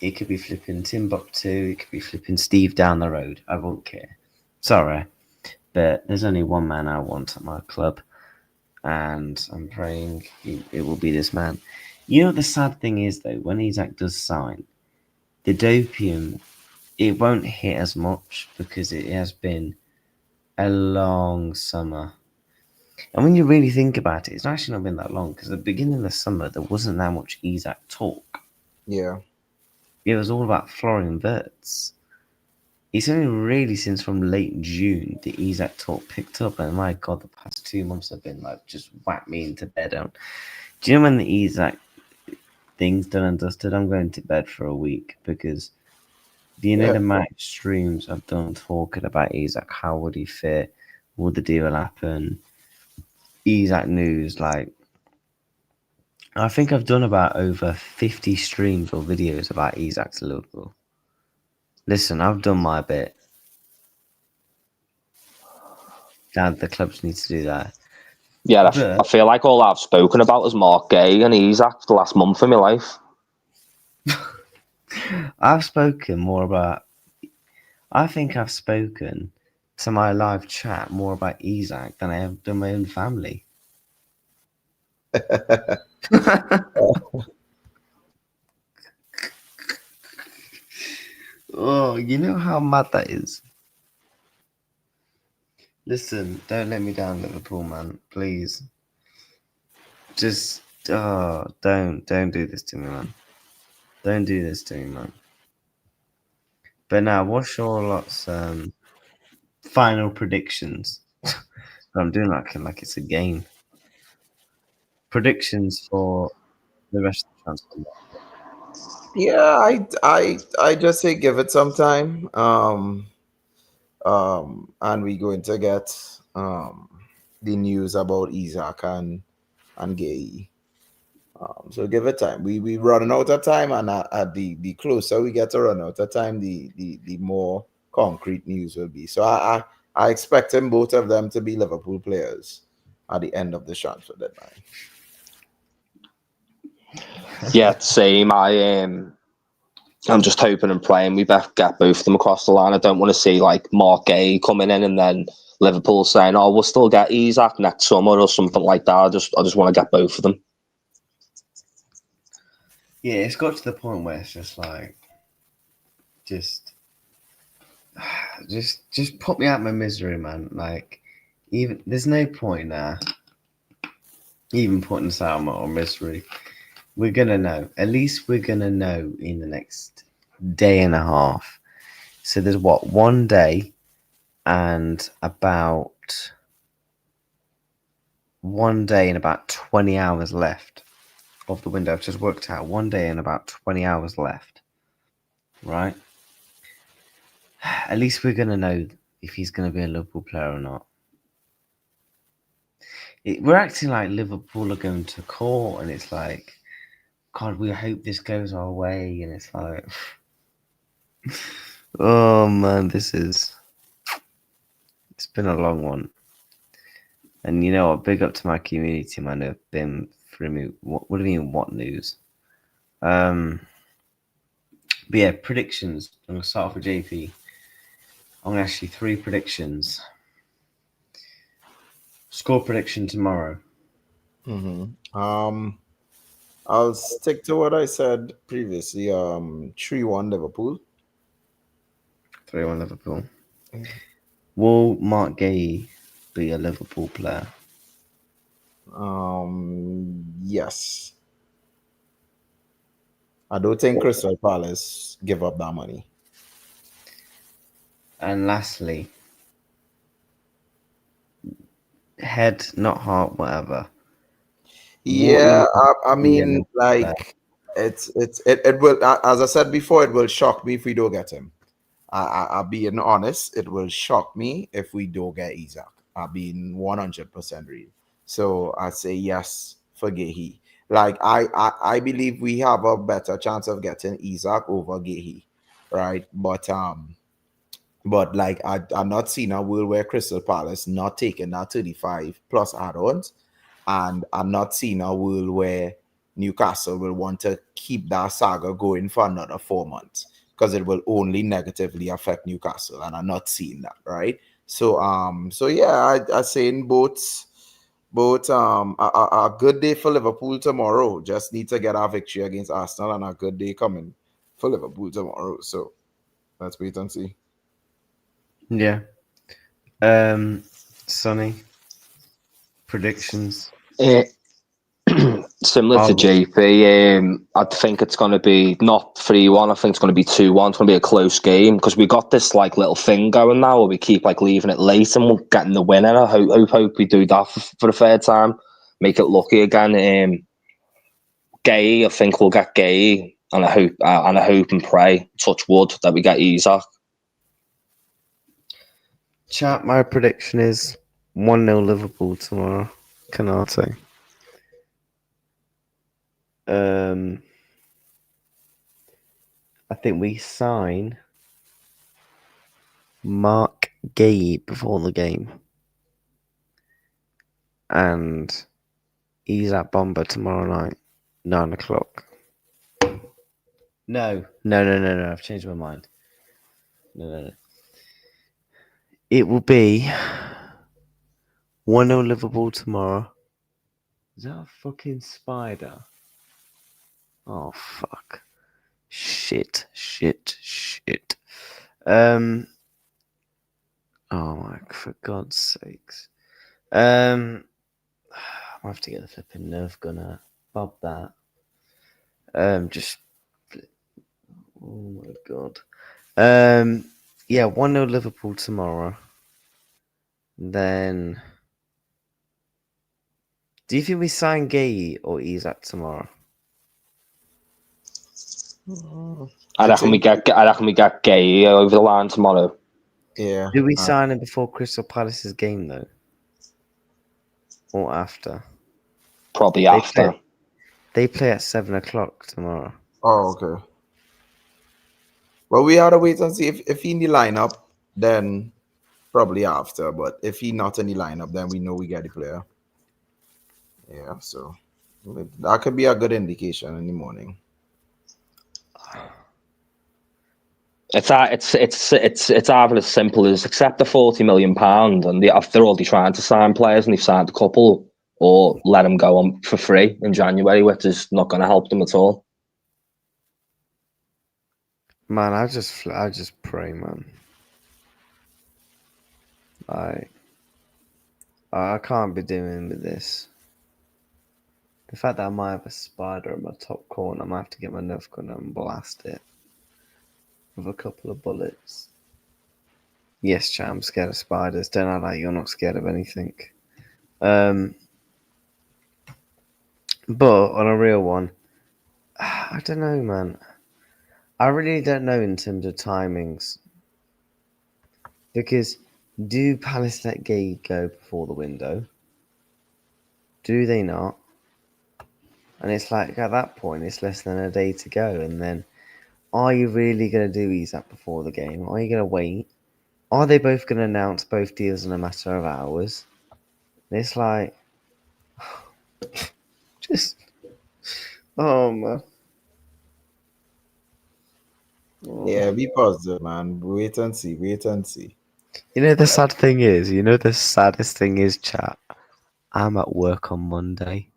It could be flipping Timbuktu. It could be flipping Steve down the road. I won't care. Sorry. But there's only one man I want at my club. And I'm praying it will be this man. You know what the sad thing is, though? When Isak does sign, the dopium, it won't hit as much because it has been a long summer. And when you really think about it, it's actually not been that long because at the beginning of the summer, there wasn't that much Isak talk. Yeah. It was all about Florian Wirtz. it's only really since from late June the Isak talk picked up, and my God, the past 2 months have been like just whack me into bed. Do you know when the Isak thing's done and dusted? I'm going to bed for a week because the amount of streams I've done talking about Isak, how would he fit? Would the deal happen? Isak news, like I think I've done about over 50 streams or videos about Isak to Liverpool. Listen, I've done my bit. Dad, the clubs need to do that. Yeah, I feel like all I've spoken about is Marc Guehi and Isak for the last month of my life. I've spoken more about. I think I've spoken to my live chat more about Isak than I have done my own family. Oh, you know how mad that is? Listen, don't let me down, Liverpool, man. Please. Just, don't do this to me, man. Don't do this to me, man. But now, what's your lot's final predictions? I'm doing like it's a game. Predictions for the rest of the transfer market. Yeah, I just say give it some time. And we're going to get the news about Isak and Guehi. So give it time. We running out of time, and at the closer we get to run out of time, the more concrete news will be. So I expect them, both of them, to be Liverpool players at the end of the transfer deadline. Yeah, same. I'm just hoping and praying we better get both of them across the line. I don't want to see like Marc Guehi coming in and then Liverpool saying, "Oh, we'll still get Isak next summer" or something like that. I just want to get both of them. Yeah, it's got to the point where it's just like, just put me out my misery, man. Like, even there's no point now. Even putting us out of misery. We're gonna know. At least we're gonna know in the next day and a half. So there's what, 1 day and about 1 day and about 20 hours left of the window. I've just worked out 1 day and about 20 hours left. Right? At least we're gonna know if he's gonna be a Liverpool player or not. We're acting like Liverpool are going to court, and it's like, God, we hope this goes our way, and it's like, oh man, it's been a long one. And you know what? Big up to my community, man. They've been through me. What do you mean? What news? But yeah, predictions. I'm gonna start off with JP. I'm gonna ask you 3 predictions. Score prediction tomorrow. I'll stick to what I said previously. 3-1 Liverpool. 3-1 Liverpool. Will Marc Guehi be a Liverpool player? Yes. I don't think Crystal Palace give up that money. And lastly, head, not heart, whatever. Yeah, I mean, like it will. As I said before, it will shock me if we don't get him. I'll being honest, it will shock me if we don't get Isak. I've been 100% real. So I say yes for Guehi. Like I believe we have a better chance of getting Isak over Guehi, right? But like I'm not seeing a world where Crystal Palace not taking that 35 plus add-ons, and I'm not seeing a world where Newcastle will want to keep that saga going for another 4 months, because it will only negatively affect Newcastle, and I'm not seeing that, right? So yeah, I saying both a good day for Liverpool tomorrow. Just need to get our victory against Arsenal, and a good day coming for Liverpool tomorrow. So let's wait and see. Yeah. Sonny, predictions. Similar to JP, I think it's going to be not 3-1. I think it's going to be 2-1. It's going to be a close game because we got this like little thing going now where we keep like leaving it late and we're getting the winner. I hope we do that for the third time. Make it lucky again. Guehi, I think we'll get Guehi, and I hope and pray, touch wood, that we get Isak. Chat, my prediction is 1-0 Liverpool tomorrow. Canate. I think we sign Marc Guehi before the game. And Isak Bomber tomorrow night, 9 o'clock. No. I've changed my mind. No. It will be 1-0 Liverpool tomorrow. Is that a fucking spider? Oh, fuck. Shit. Oh, my, for God's sakes. I'll have to get the flipping nerve gunner. Bob that. Oh, my God. Yeah, 1-0 Liverpool tomorrow. Then, do you think we sign Guehi or Isak tomorrow? I reckon we get Guehi over the line tomorrow. Yeah. Do we sign him before Crystal Palace's game though, or after? Probably after. They play at 7 o'clock tomorrow. Oh, okay. Well, we have to wait and see if he in the lineup, then probably after. But if he not in the lineup, then we know we get the player. Yeah, so that could be a good indication in the morning. It's either as simple as accept the £40 million and they're already trying to sign players and they've signed a couple, or let them go on for free in January, which is not going to help them at all. Man, I just pray, man. I can't be doing with this. The fact that I might have a spider in my top corner, I might have to get my nerf gun and blast it with a couple of bullets. Yes, chat, I'm scared of spiders. Don't act like you're not scared of anything. But on a real one, I don't know, man. I really don't know in terms of timings. Because do Palace let Guehi go before the window? Do they not? And it's like, at that point, it's less than a day to go. And then, are you really going to do Isak before the game? Are you going to wait? Are they both going to announce both deals in a matter of hours? And it's like, just, oh, man. Oh. Yeah, be positive, man. Wait and see. You know, the sad thing is, the saddest thing is, chat, I'm at work on Monday.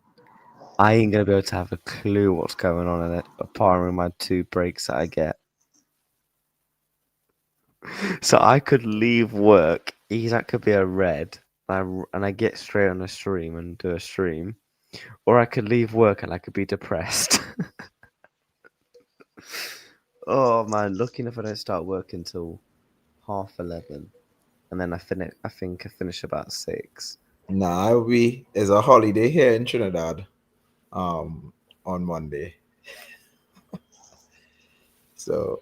I ain't going to be able to have a clue what's going on in it, apart from my 2 breaks that I get. So I could leave work, Isak could be a red, and I get straight on a stream and do a stream. Or I could leave work and I could be depressed. Oh, man, lucky enough I don't start work until 11:30. And then I think I finish about 6. Nah, it's a holiday here in Trinidad on Monday. So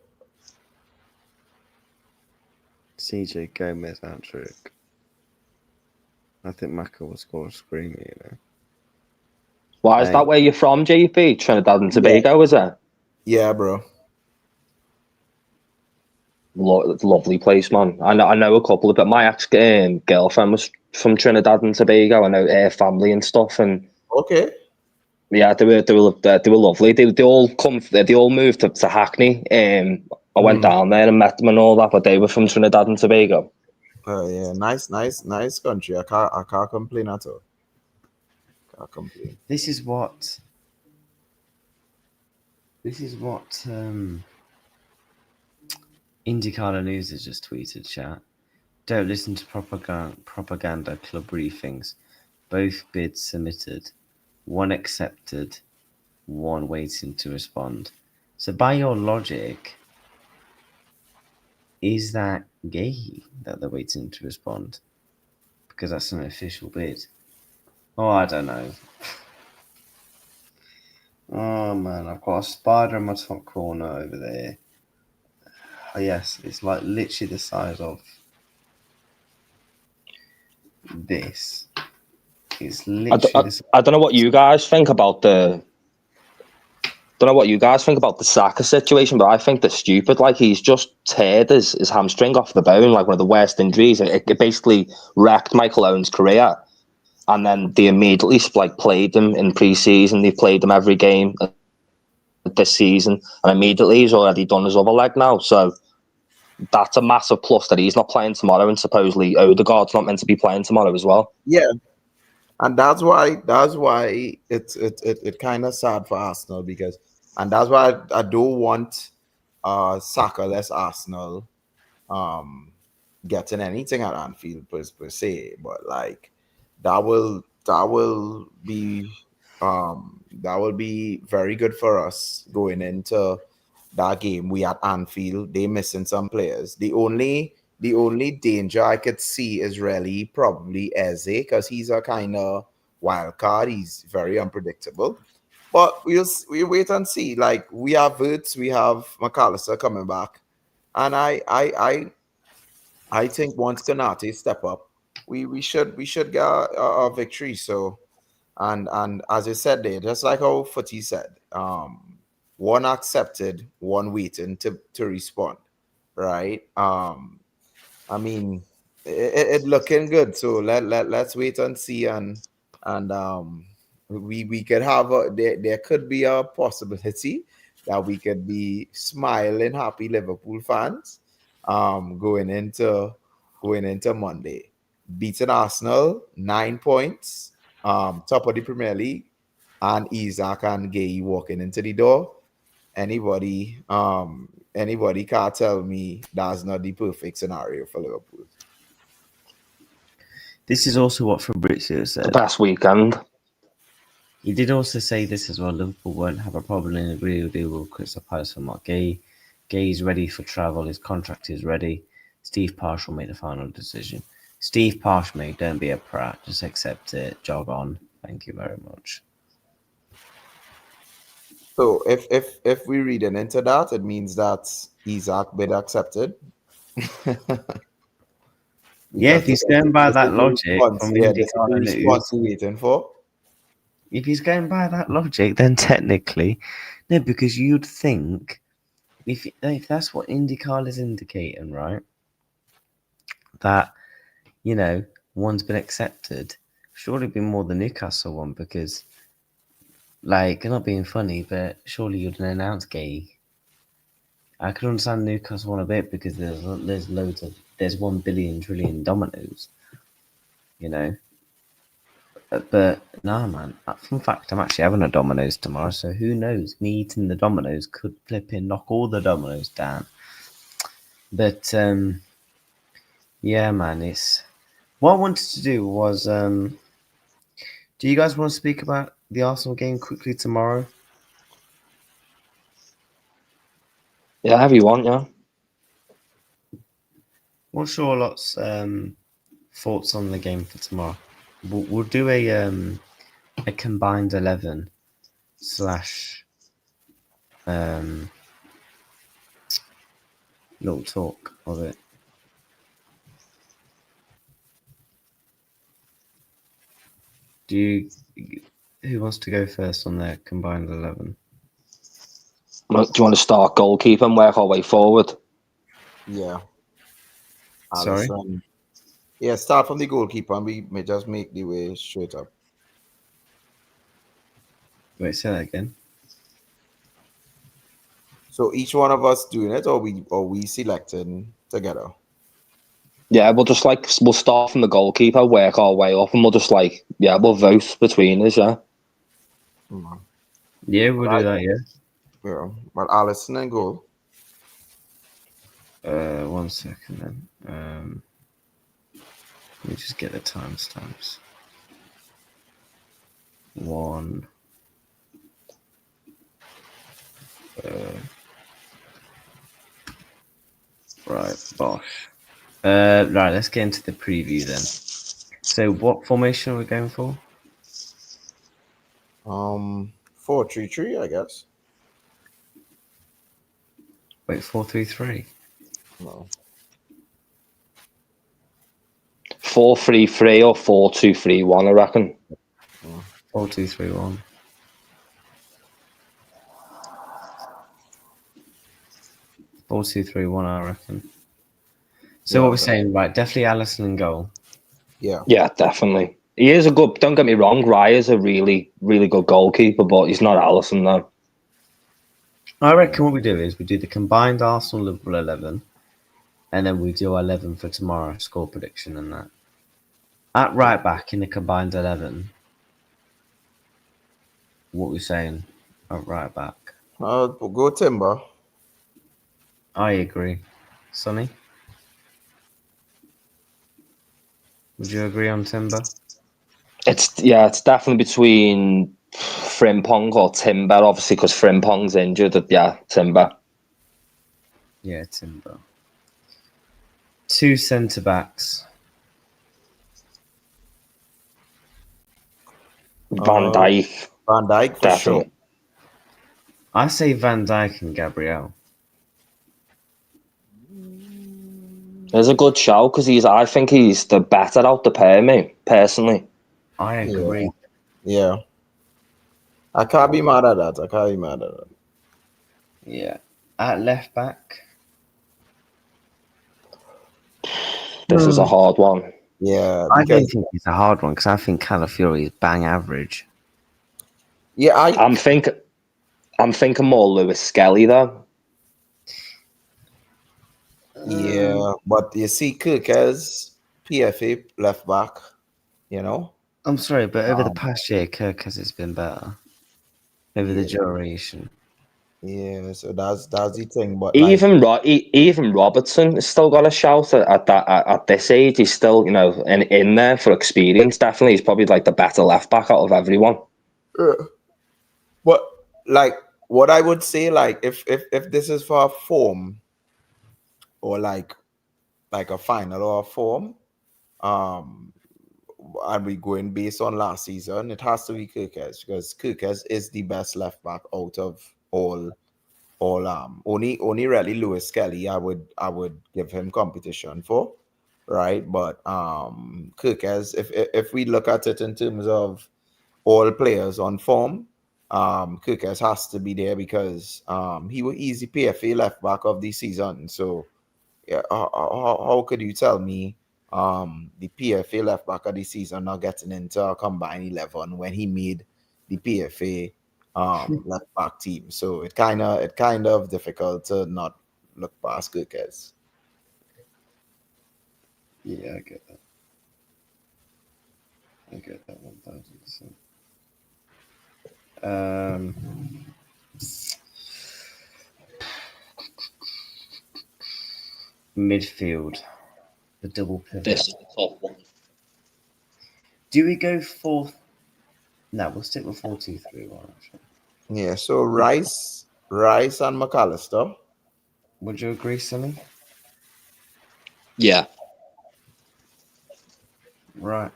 CJ Gomez hat-trick. I think Maka will score a screamer, Why is that where you're from, JP? Trinidad and Tobago, is it? Yeah, bro. Lovely place, man. I know a couple of, but my ex girlfriend was from Trinidad and Tobago. I know her family and stuff, and okay, yeah, they were lovely. They all moved to Hackney. I went down there and met them and all that, but they were from Trinidad and Tobago. Yeah, nice country. I can't complain at all. Can't complain. This is what IndyCar News has just tweeted, chat. Don't listen to propaganda club briefings. Both bids submitted. one accepted, one waiting to respond. So by your logic, is that Guehi that they're waiting to respond? Because that's an official bid. Oh, I don't know. Oh man, I've got a spider in my top corner over there. Oh, yes, it's like literally the size of this. It's literally the size. I don't know what you guys think about the. Don't know what you guys think about the Saka situation, but I think they're stupid. Like, he's just teared his hamstring off the bone, like one of the worst injuries. It basically wrecked Michael Owen's career. And then they immediately played him in pre-season. They played him every game this season, and immediately he's already done his other leg now. So that's a massive plus that he's not playing tomorrow, and supposedly Odegaard's not meant to be playing tomorrow as well. Yeah, and that's why it kind of sad for Arsenal, because, and that's why I don't want Saka-less Arsenal getting anything at Anfield per se, but like that will be very good for us going into that game. We at Anfield, they missing some players. The only danger I could see is really probably Eze, because he's a kind of wild card. He's very unpredictable. But we'll wait and see. Like, we have Wirtz, we have McAllister coming back, and I think once Konate step up, we should get a victory. So, and as I said there, just like how Footy said, one accepted, one waiting to respond, right? I mean, it looking good. So let's wait and see, and we could have there could be a possibility that we could be smiling, happy Liverpool fans, going into Monday, beating Arsenal 9 points, top of the Premier League, and Isak and Guehi walking into the door. Anybody can't tell me that's not the perfect scenario for Liverpool. This is also what Fabrizio said. The best weekend. He did also say this as well. Liverpool won't have a problem in agreeing with deal with Crystal Palace for Marc Guehi. Guehi's ready for travel. His contract is ready. Steve Parsh will make the final decision. Steve Parsh, mate, don't be a prat. Just accept it. Jog on. Thank you very much. So if we read into that, it means that Isak bid accepted. Yeah, if he's going by that logic, from the response we're waiting for. If he's going by that logic, then technically, no, because you'd think if that's what IndyCar is indicating, right? That, you know, one's been accepted, surely it'd be more the Newcastle one, because, like, not being funny, but surely you'd announce Guehi. I could understand Newcastle one a bit because there's 1 billion trillion dominoes, you know. But nah, man. In fact, I'm actually having a Domino's tomorrow, so who knows? Me eating the Domino's could flip and knock all the Domino's down. But yeah, man. It's what I wanted to do was. Do you guys want to speak about the Arsenal game quickly tomorrow? Yeah, if you want, yeah. What's your lot's thoughts on the game for tomorrow? We'll do a combined 11 / little talk of it. Who wants to go first on their combined 11? Do you want to start goalkeeper and work our way forward? Yeah. Sorry? Yeah, start from the goalkeeper and we may just make the way straight up. Wait, say that again. So each one of us doing it, or we selecting together? Yeah, we'll start from the goalkeeper, work our way up, and we'll vote between us, yeah. Mm-hmm. Yeah, we'll do that, yeah. Yeah, but Alisson and goal. 1 second then. Let me just get the timestamps. 1. Right, bosh. Right, let's get into the preview then. So, what formation are we going for? 4-3-3, I guess. Wait, 4-3-3. No. 4-3-3 or 4-2-3-1, I reckon. 4-2-3-1. Four, two, three, one. I reckon. So what we're saying, right? Definitely Allison in goal. Yeah. Yeah, definitely. He is a good. Don't get me wrong. Raya's a really, really good goalkeeper, but he's not Allison though. I reckon what we do is we do the combined Arsenal Liverpool 11, and then we do our 11 for tomorrow, score prediction and that. At right back in the combined 11, what we saying at right back? We'll go Timber. I agree. Sonny? Would you agree on Timber? It's definitely between Frimpong or Timber, obviously, because Frimpong's injured. Yeah, Timber. Yeah, Timber. 2 centre backs. Van Dijk. Van Dijk for Definitely. sure. I say Van Dijk and Gabriel. There's a good show because I think he's the better out the pair, mate. Personally, I agree. Yeah. I can't be mad at that. Yeah. At left back. this is a hard one. Yeah. I don't think it's a hard one because I think Calafiori is bang average. Yeah, I'm thinking more Lewis Skelly though. Yeah, but you see Cook as PFA left back, you know? I'm sorry, but over the past year, Kirk has been better. Over the duration. Yeah, so that's the thing. But Even Robertson has still got a shout at this age. He's still, in there for experience. Definitely, he's probably like the better left back out of everyone. but like what I would say, like if this is for a form or like a final or a form, and we going based on last season, it has to be Kirkes because Kirkes is the best left back out of all only really Lewis Kelly I would give him competition for, right? But Kirkes, if we look at it in terms of all players on form, Kirkes has to be there because he was easy PFA left back of the season. So yeah, how could you tell me the PFA left back of the season not getting into a combined 11 when he made the PFA left back team? So it kind of difficult to not look past Kirkes. Yeah, I get that. I get that 1000%. Midfield, the double pivot. This is the top one. Do we go 4? No, we'll stick with 4-2-3-1. Actually. Yeah. So Rice and McAllister. Would you agree, Sonny? Yeah. Right.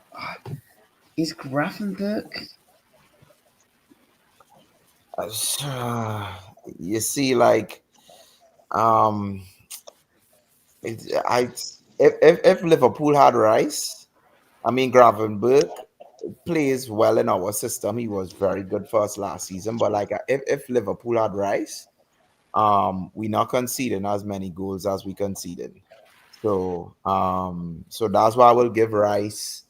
Is Gravenberg? You see, like, if Liverpool had Rice, I mean Gravenberg plays well in our system. He was very good for us last season. But like, if Liverpool had Rice, we're not conceding as many goals as we conceded. So so that's why I will give Rice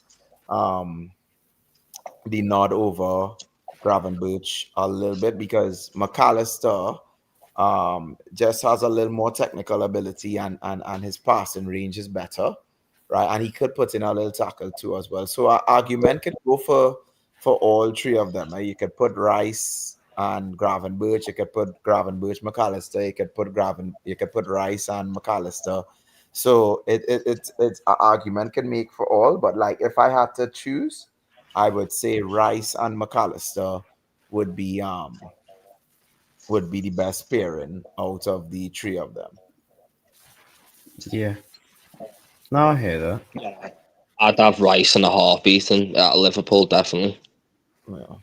the nod over Gravenberch a little bit because McAllister just has a little more technical ability and his passing range is better, right? And he could put in a little tackle too as well. So our argument could go for all three of them. Right? You could put Rice and Gravenberch. You could put Gravenberch, McAllister. You could put Rice and McAllister. So it's an argument can make for all. But like if I had to choose, I would say Rice and McAllister would be the best pairing out of the three of them. Yeah. No, I hear that. Yeah. I'd have Rice and a heartbeat and at Liverpool, definitely. Yeah.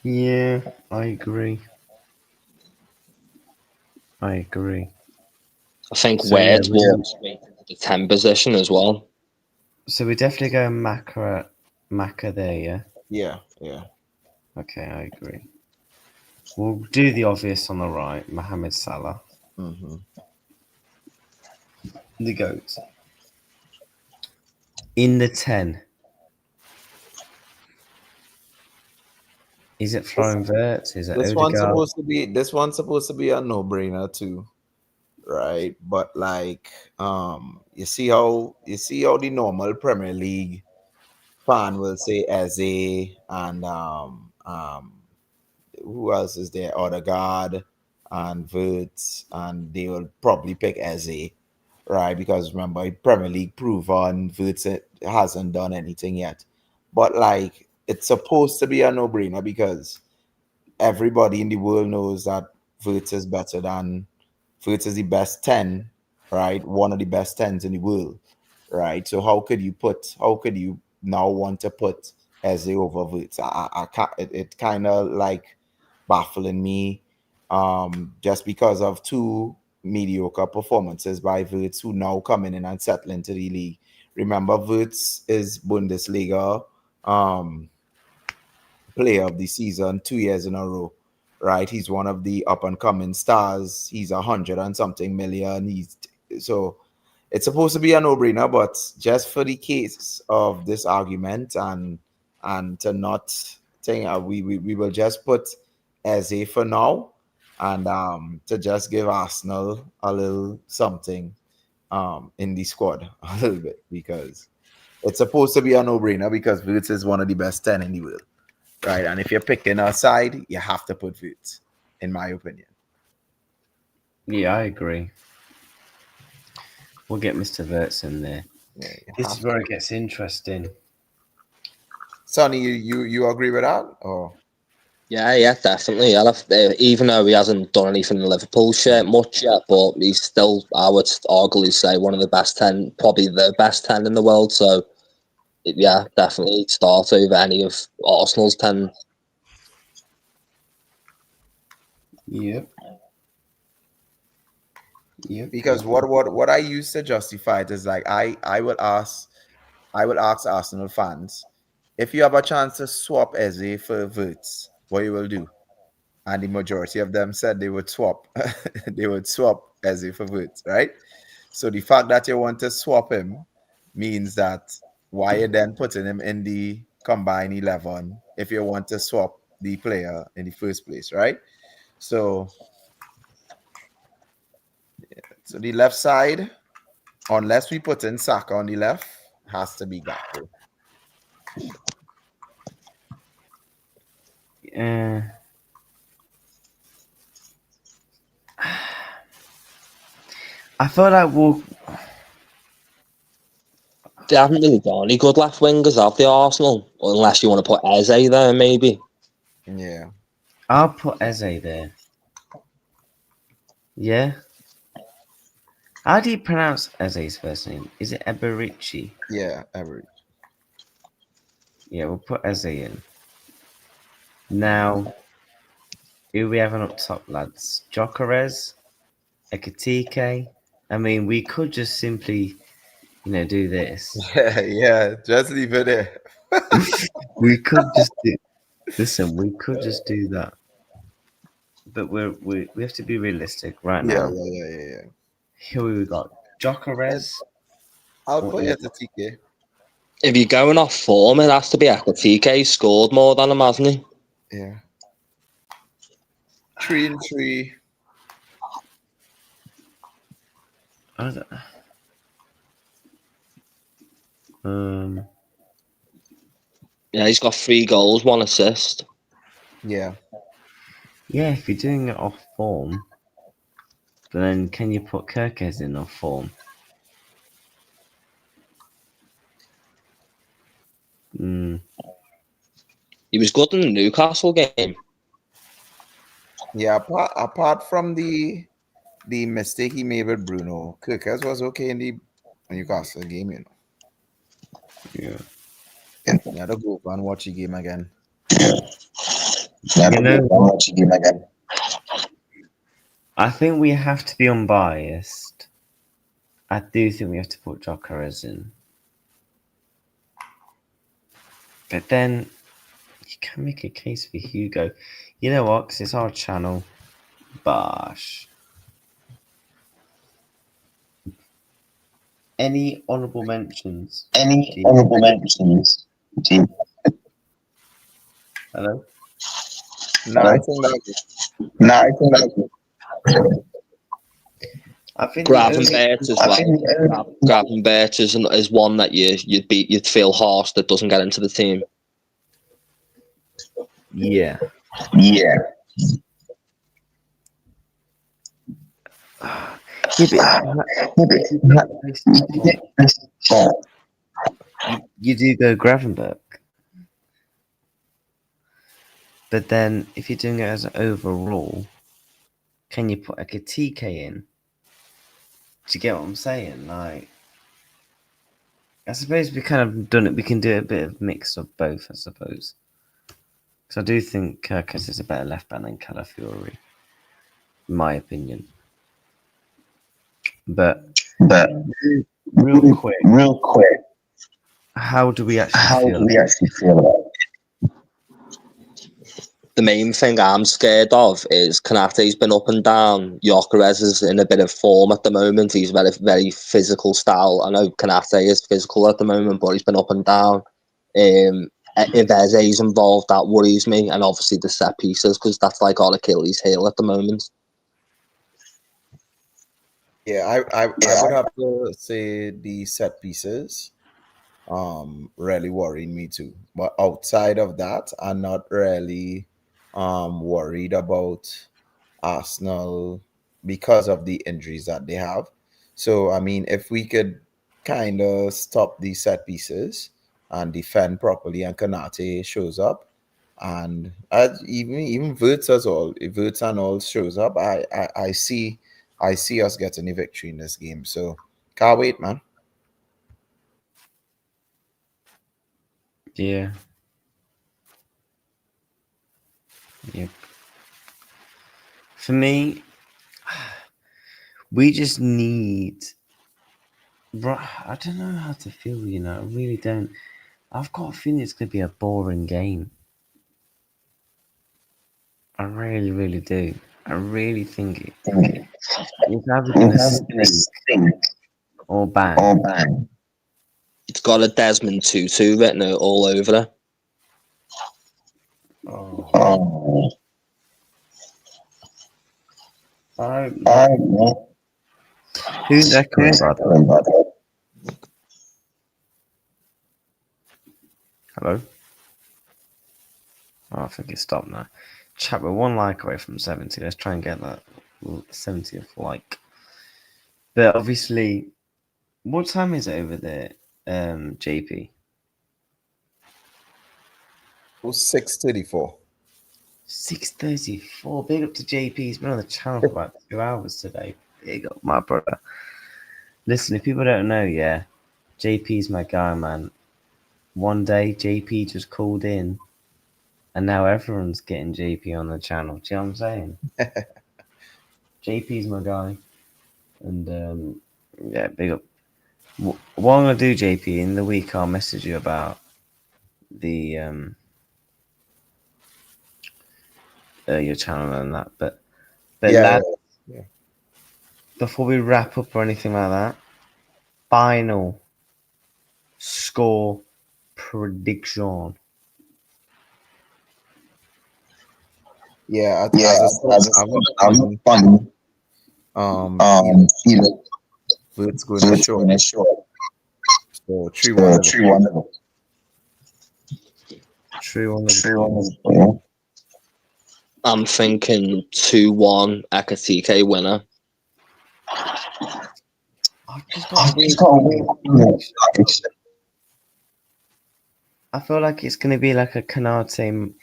Yeah, I agree. I agree. I think So, yeah, Ward's walked straight into the 10 position as well. So we definitely go Maka there, yeah? Yeah, yeah. Okay, I agree. We'll do the obvious on the right, Mohamed Salah. Mm-hmm. The GOAT. In the 10. Is it Florian Wirtz? Is it This one's Odegaard? supposed to be a no-brainer too, right? But like, you see how the normal Premier League fan will say Eze and who else is there? Odegaard and Wirtz, and they will probably pick Eze, right? Because remember, Premier League proven Wirtz hasn't done anything yet. But like, it's supposed to be a no-brainer because everybody in the world knows that Wirtz is better than Wirtz is the best 10, right? One of the best 10s in the world, right? So how could you now want to put Eze over Wirtz? I can't, it kind of like baffling me, just because of two mediocre performances by Wirtz, who now coming in and settling to the league. Remember, Wirtz is Bundesliga player of the season 2 years in a row, right? He's one of the up and coming stars. He's 100 and something million. So it's supposed to be a no-brainer, but just for the case of this argument and to not think, we will just put Eze for now, and to just give Arsenal a little something in the squad a little bit, because it's supposed to be a no-brainer because Wirtz is one of the best 10 in the world. Right, and if you're picking a side, you have to put Wirtz, in my opinion. Yeah, I agree. We'll get Mr. Wirtz in there. Yeah, this is where it gets interesting. Sonny, you agree with that? Or Yeah, definitely. Even though he hasn't done anything in Liverpool shirt much yet, but he's still, I would arguably say, one of the best 10, probably the best 10 in the world. So, yeah, definitely start over any of Arsenal's 10. Yep. Because what I used to justify it is like I will ask Arsenal fans, if you have a chance to swap Eze for Wirtz, what you will do? And the majority of them said they would swap Eze for Wirtz, right? So the fact that you want to swap him means that why you then putting him in the combined 11 if you want to swap the player in the first place, right? So the left side, unless we put in Saka on the left, has to be Gakpo. I feel like They haven't really got any good left wingers, have they, Arsenal? Unless you want to put Eze there, maybe. Yeah. I'll put Eze there. Yeah. How do you pronounce Eze's first name? Is it Eberici? Yeah, average. Yeah, we'll put Eze in. Now, who we having up top, lads? Jokeres? Ekatike? I mean, we could just simply, do this. Yeah, just leave it there. We could just do. Listen, we could just do that. But we have to be realistic right now. Yeah. Here we got Jokeres. I'll put Ekatike. If you're going off form, it has to be Ekatike. He scored more than him, hasn't he? Yeah. 3 and 3. Yeah, he's got 3 goals, 1 assist. Yeah. Yeah, if you're doing it off form, but then can you put Kirkes in off form? He was good in the Newcastle game. Yeah, apart from the mistake he made with Bruno, Kirkers was okay in the Newcastle game, you know. Yeah. You had to go and watch the game again. You know, I think we have to be unbiased. I do think we have to put Gyökeres in. But then you can make a case for Hugo. You know what? 'Cause it's our channel. Bosh. Any honourable mentions? Hello? No, I think that I think Gravenberch as well. Gravenberch is one that you'd feel harsh that doesn't get into the team. Yeah. You do go Gravenberch. But then, if you're doing it as an overall, can you put like a TK in? Do you get what I'm saying? Like, I suppose we kind of done it. We can do a bit of mix of both, I suppose. Because I do think Kirkus is a better left back than Calafiori, in my opinion. But real quick, how do we actually feel about it? The main thing I'm scared of is Konate's been up and down. Gyökeres is in a bit of form at the moment. He's very, very physical style. I know Konate is physical at the moment, but he's been up and down. If Eze's involved, that worries me. And obviously the set pieces, because that's like our Achilles heel at the moment. Yeah, I would have to say the set pieces really worried me too. But outside of that, I'm not really worried about Arsenal because of the injuries that they have. So I mean, if we could kind of stop these set pieces and defend properly, and Konate shows up, and even Wirtz as all, if Wirtz and all shows up, I see us getting a victory in this game. So can't wait, man. Yeah. Yep. For me, we just need. I don't know how to feel, you know. I really don't. I've got a feeling it's going to be a boring game. I really, really do. I really think it's either going to stink or bang. It's got a Desmond Tutu written all over it. Oh. Who's echoing, brother? Hello? Oh, I think it stopped now. Chat, we're one like away from 70. Let's try and get that 70th like. But obviously, what time is it over there, JP? 6:34. 6:34. Big up to JP. He's been on the channel for about 2 hours today. Big up, my brother. Listen, if people don't know, yeah, JP's my guy, man. One day, JP just called in, and now everyone's getting JP on the channel. Do you know what I'm saying? JP's my guy. And, yeah, big up. What I'm going to do, JP, in the week, I'll message you about the your channel and that. But Yeah. before we wrap up or anything like that, final score prediction. Yeah, I'm fun. It's going to short. So 3-1. 3-1. I'm thinking 2-1 Ekatike winner. I've just got a weird feeling. I feel like it's going to be like a Canard team.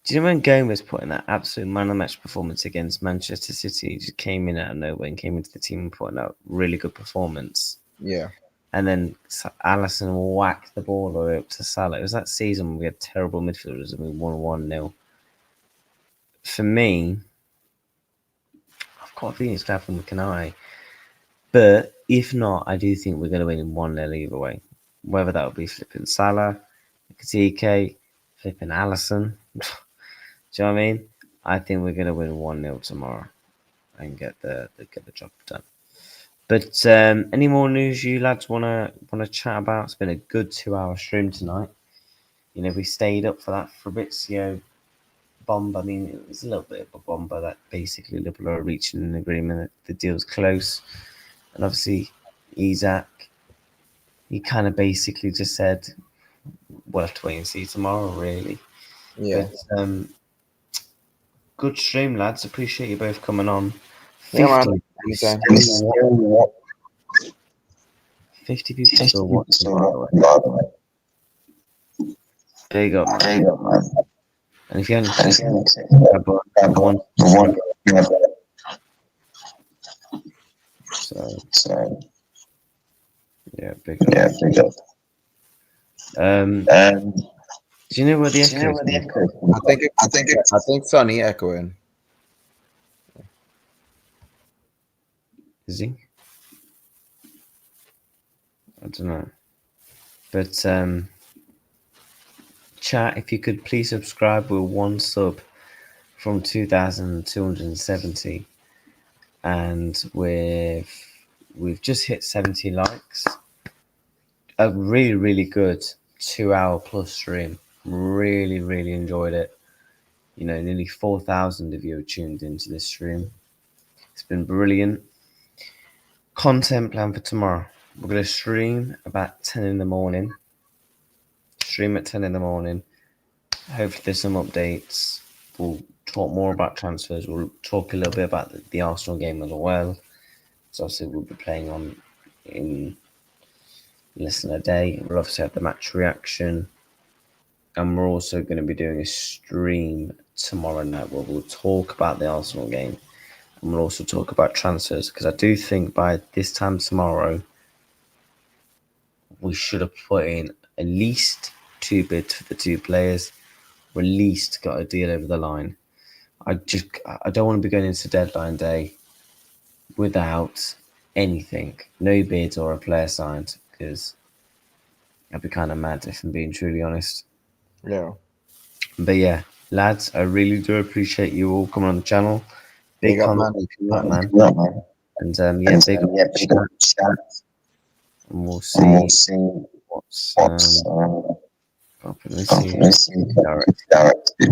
Do you know when Gomez put in that absolute man of the match performance against Manchester City? He just came in out of nowhere and came into the team and put in a really good performance. Yeah. And then Alisson whacked the ball all the way up to Salah. It was that season when we had terrible midfielders and we won 1-0. For me, I've got a feeling it's going to happen with Canary. But if not, I do think we're going to win 1-0 either way. Whether that will be flipping Salah, Katike, flipping Alisson. Do you know what I mean? I think we're going to win 1-0 tomorrow and get the job done. But any more news you lads wanna chat about? It's been a good 2-hour stream tonight. You know, we stayed up for that Fabrizio bomb. I mean, it was a little bit of a bomb, but that basically Liverpool are reaching an agreement that the deal's close. And obviously, Isak, he kind of basically just said, we'll have to wait and see tomorrow, really. Yeah. But good stream, lads. Appreciate you both coming on. Yeah, man. Anytime. 50 people still watching, by the way. Big up, man. And if you haven't so yeah, big up. Do you know where the echo is? I think Sonny echoing. Is he? I don't know. But chat, if you could please subscribe. We're 1 sub from 2,270, and we've just hit 70 likes. A really good 2-hour plus stream. Really enjoyed it. You know, nearly 4,000 of you have tuned into this stream. It's been brilliant. Content plan for tomorrow. We're going to stream about 10 in the morning. Stream at 10 in the morning. Hopefully there's some updates. We'll talk more about transfers. We'll talk a little bit about the Arsenal game as well. So obviously we'll be playing on in less than a day. We'll obviously have the match reaction. And we're also going to be doing a stream tomorrow night where we'll talk about the Arsenal game. And we'll also talk about transfers, because I do think by this time tomorrow, we should have put in at least 2 bids for the 2 players, or at least got a deal over the line. I don't want to be going into deadline day without anything, no bids or a player signed, because I'd be kind of mad if I'm being truly honest. Yeah. But yeah, lads, I really do appreciate you all coming on the channel. Big conversation, man. And yeah, big up chat. And we'll see what's happening. Let's see directly.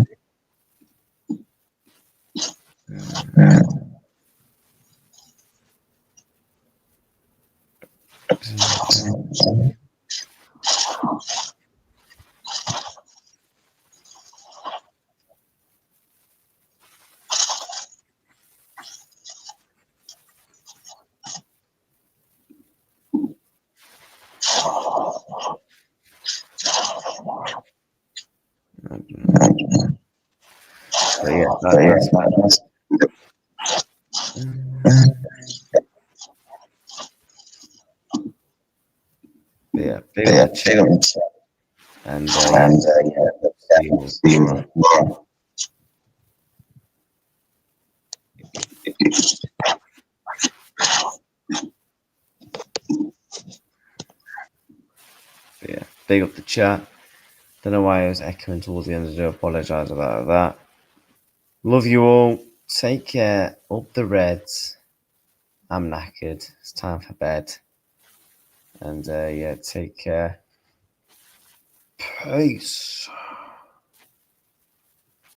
So yeah, that's yeah, big up chat. And yeah, see you. Yeah, big up the chat. Don't know why I was echoing towards the end. I do apologise about that. Love you all. Take care. Up the Reds. I'm knackered. It's time for bed. And yeah, take care. Peace.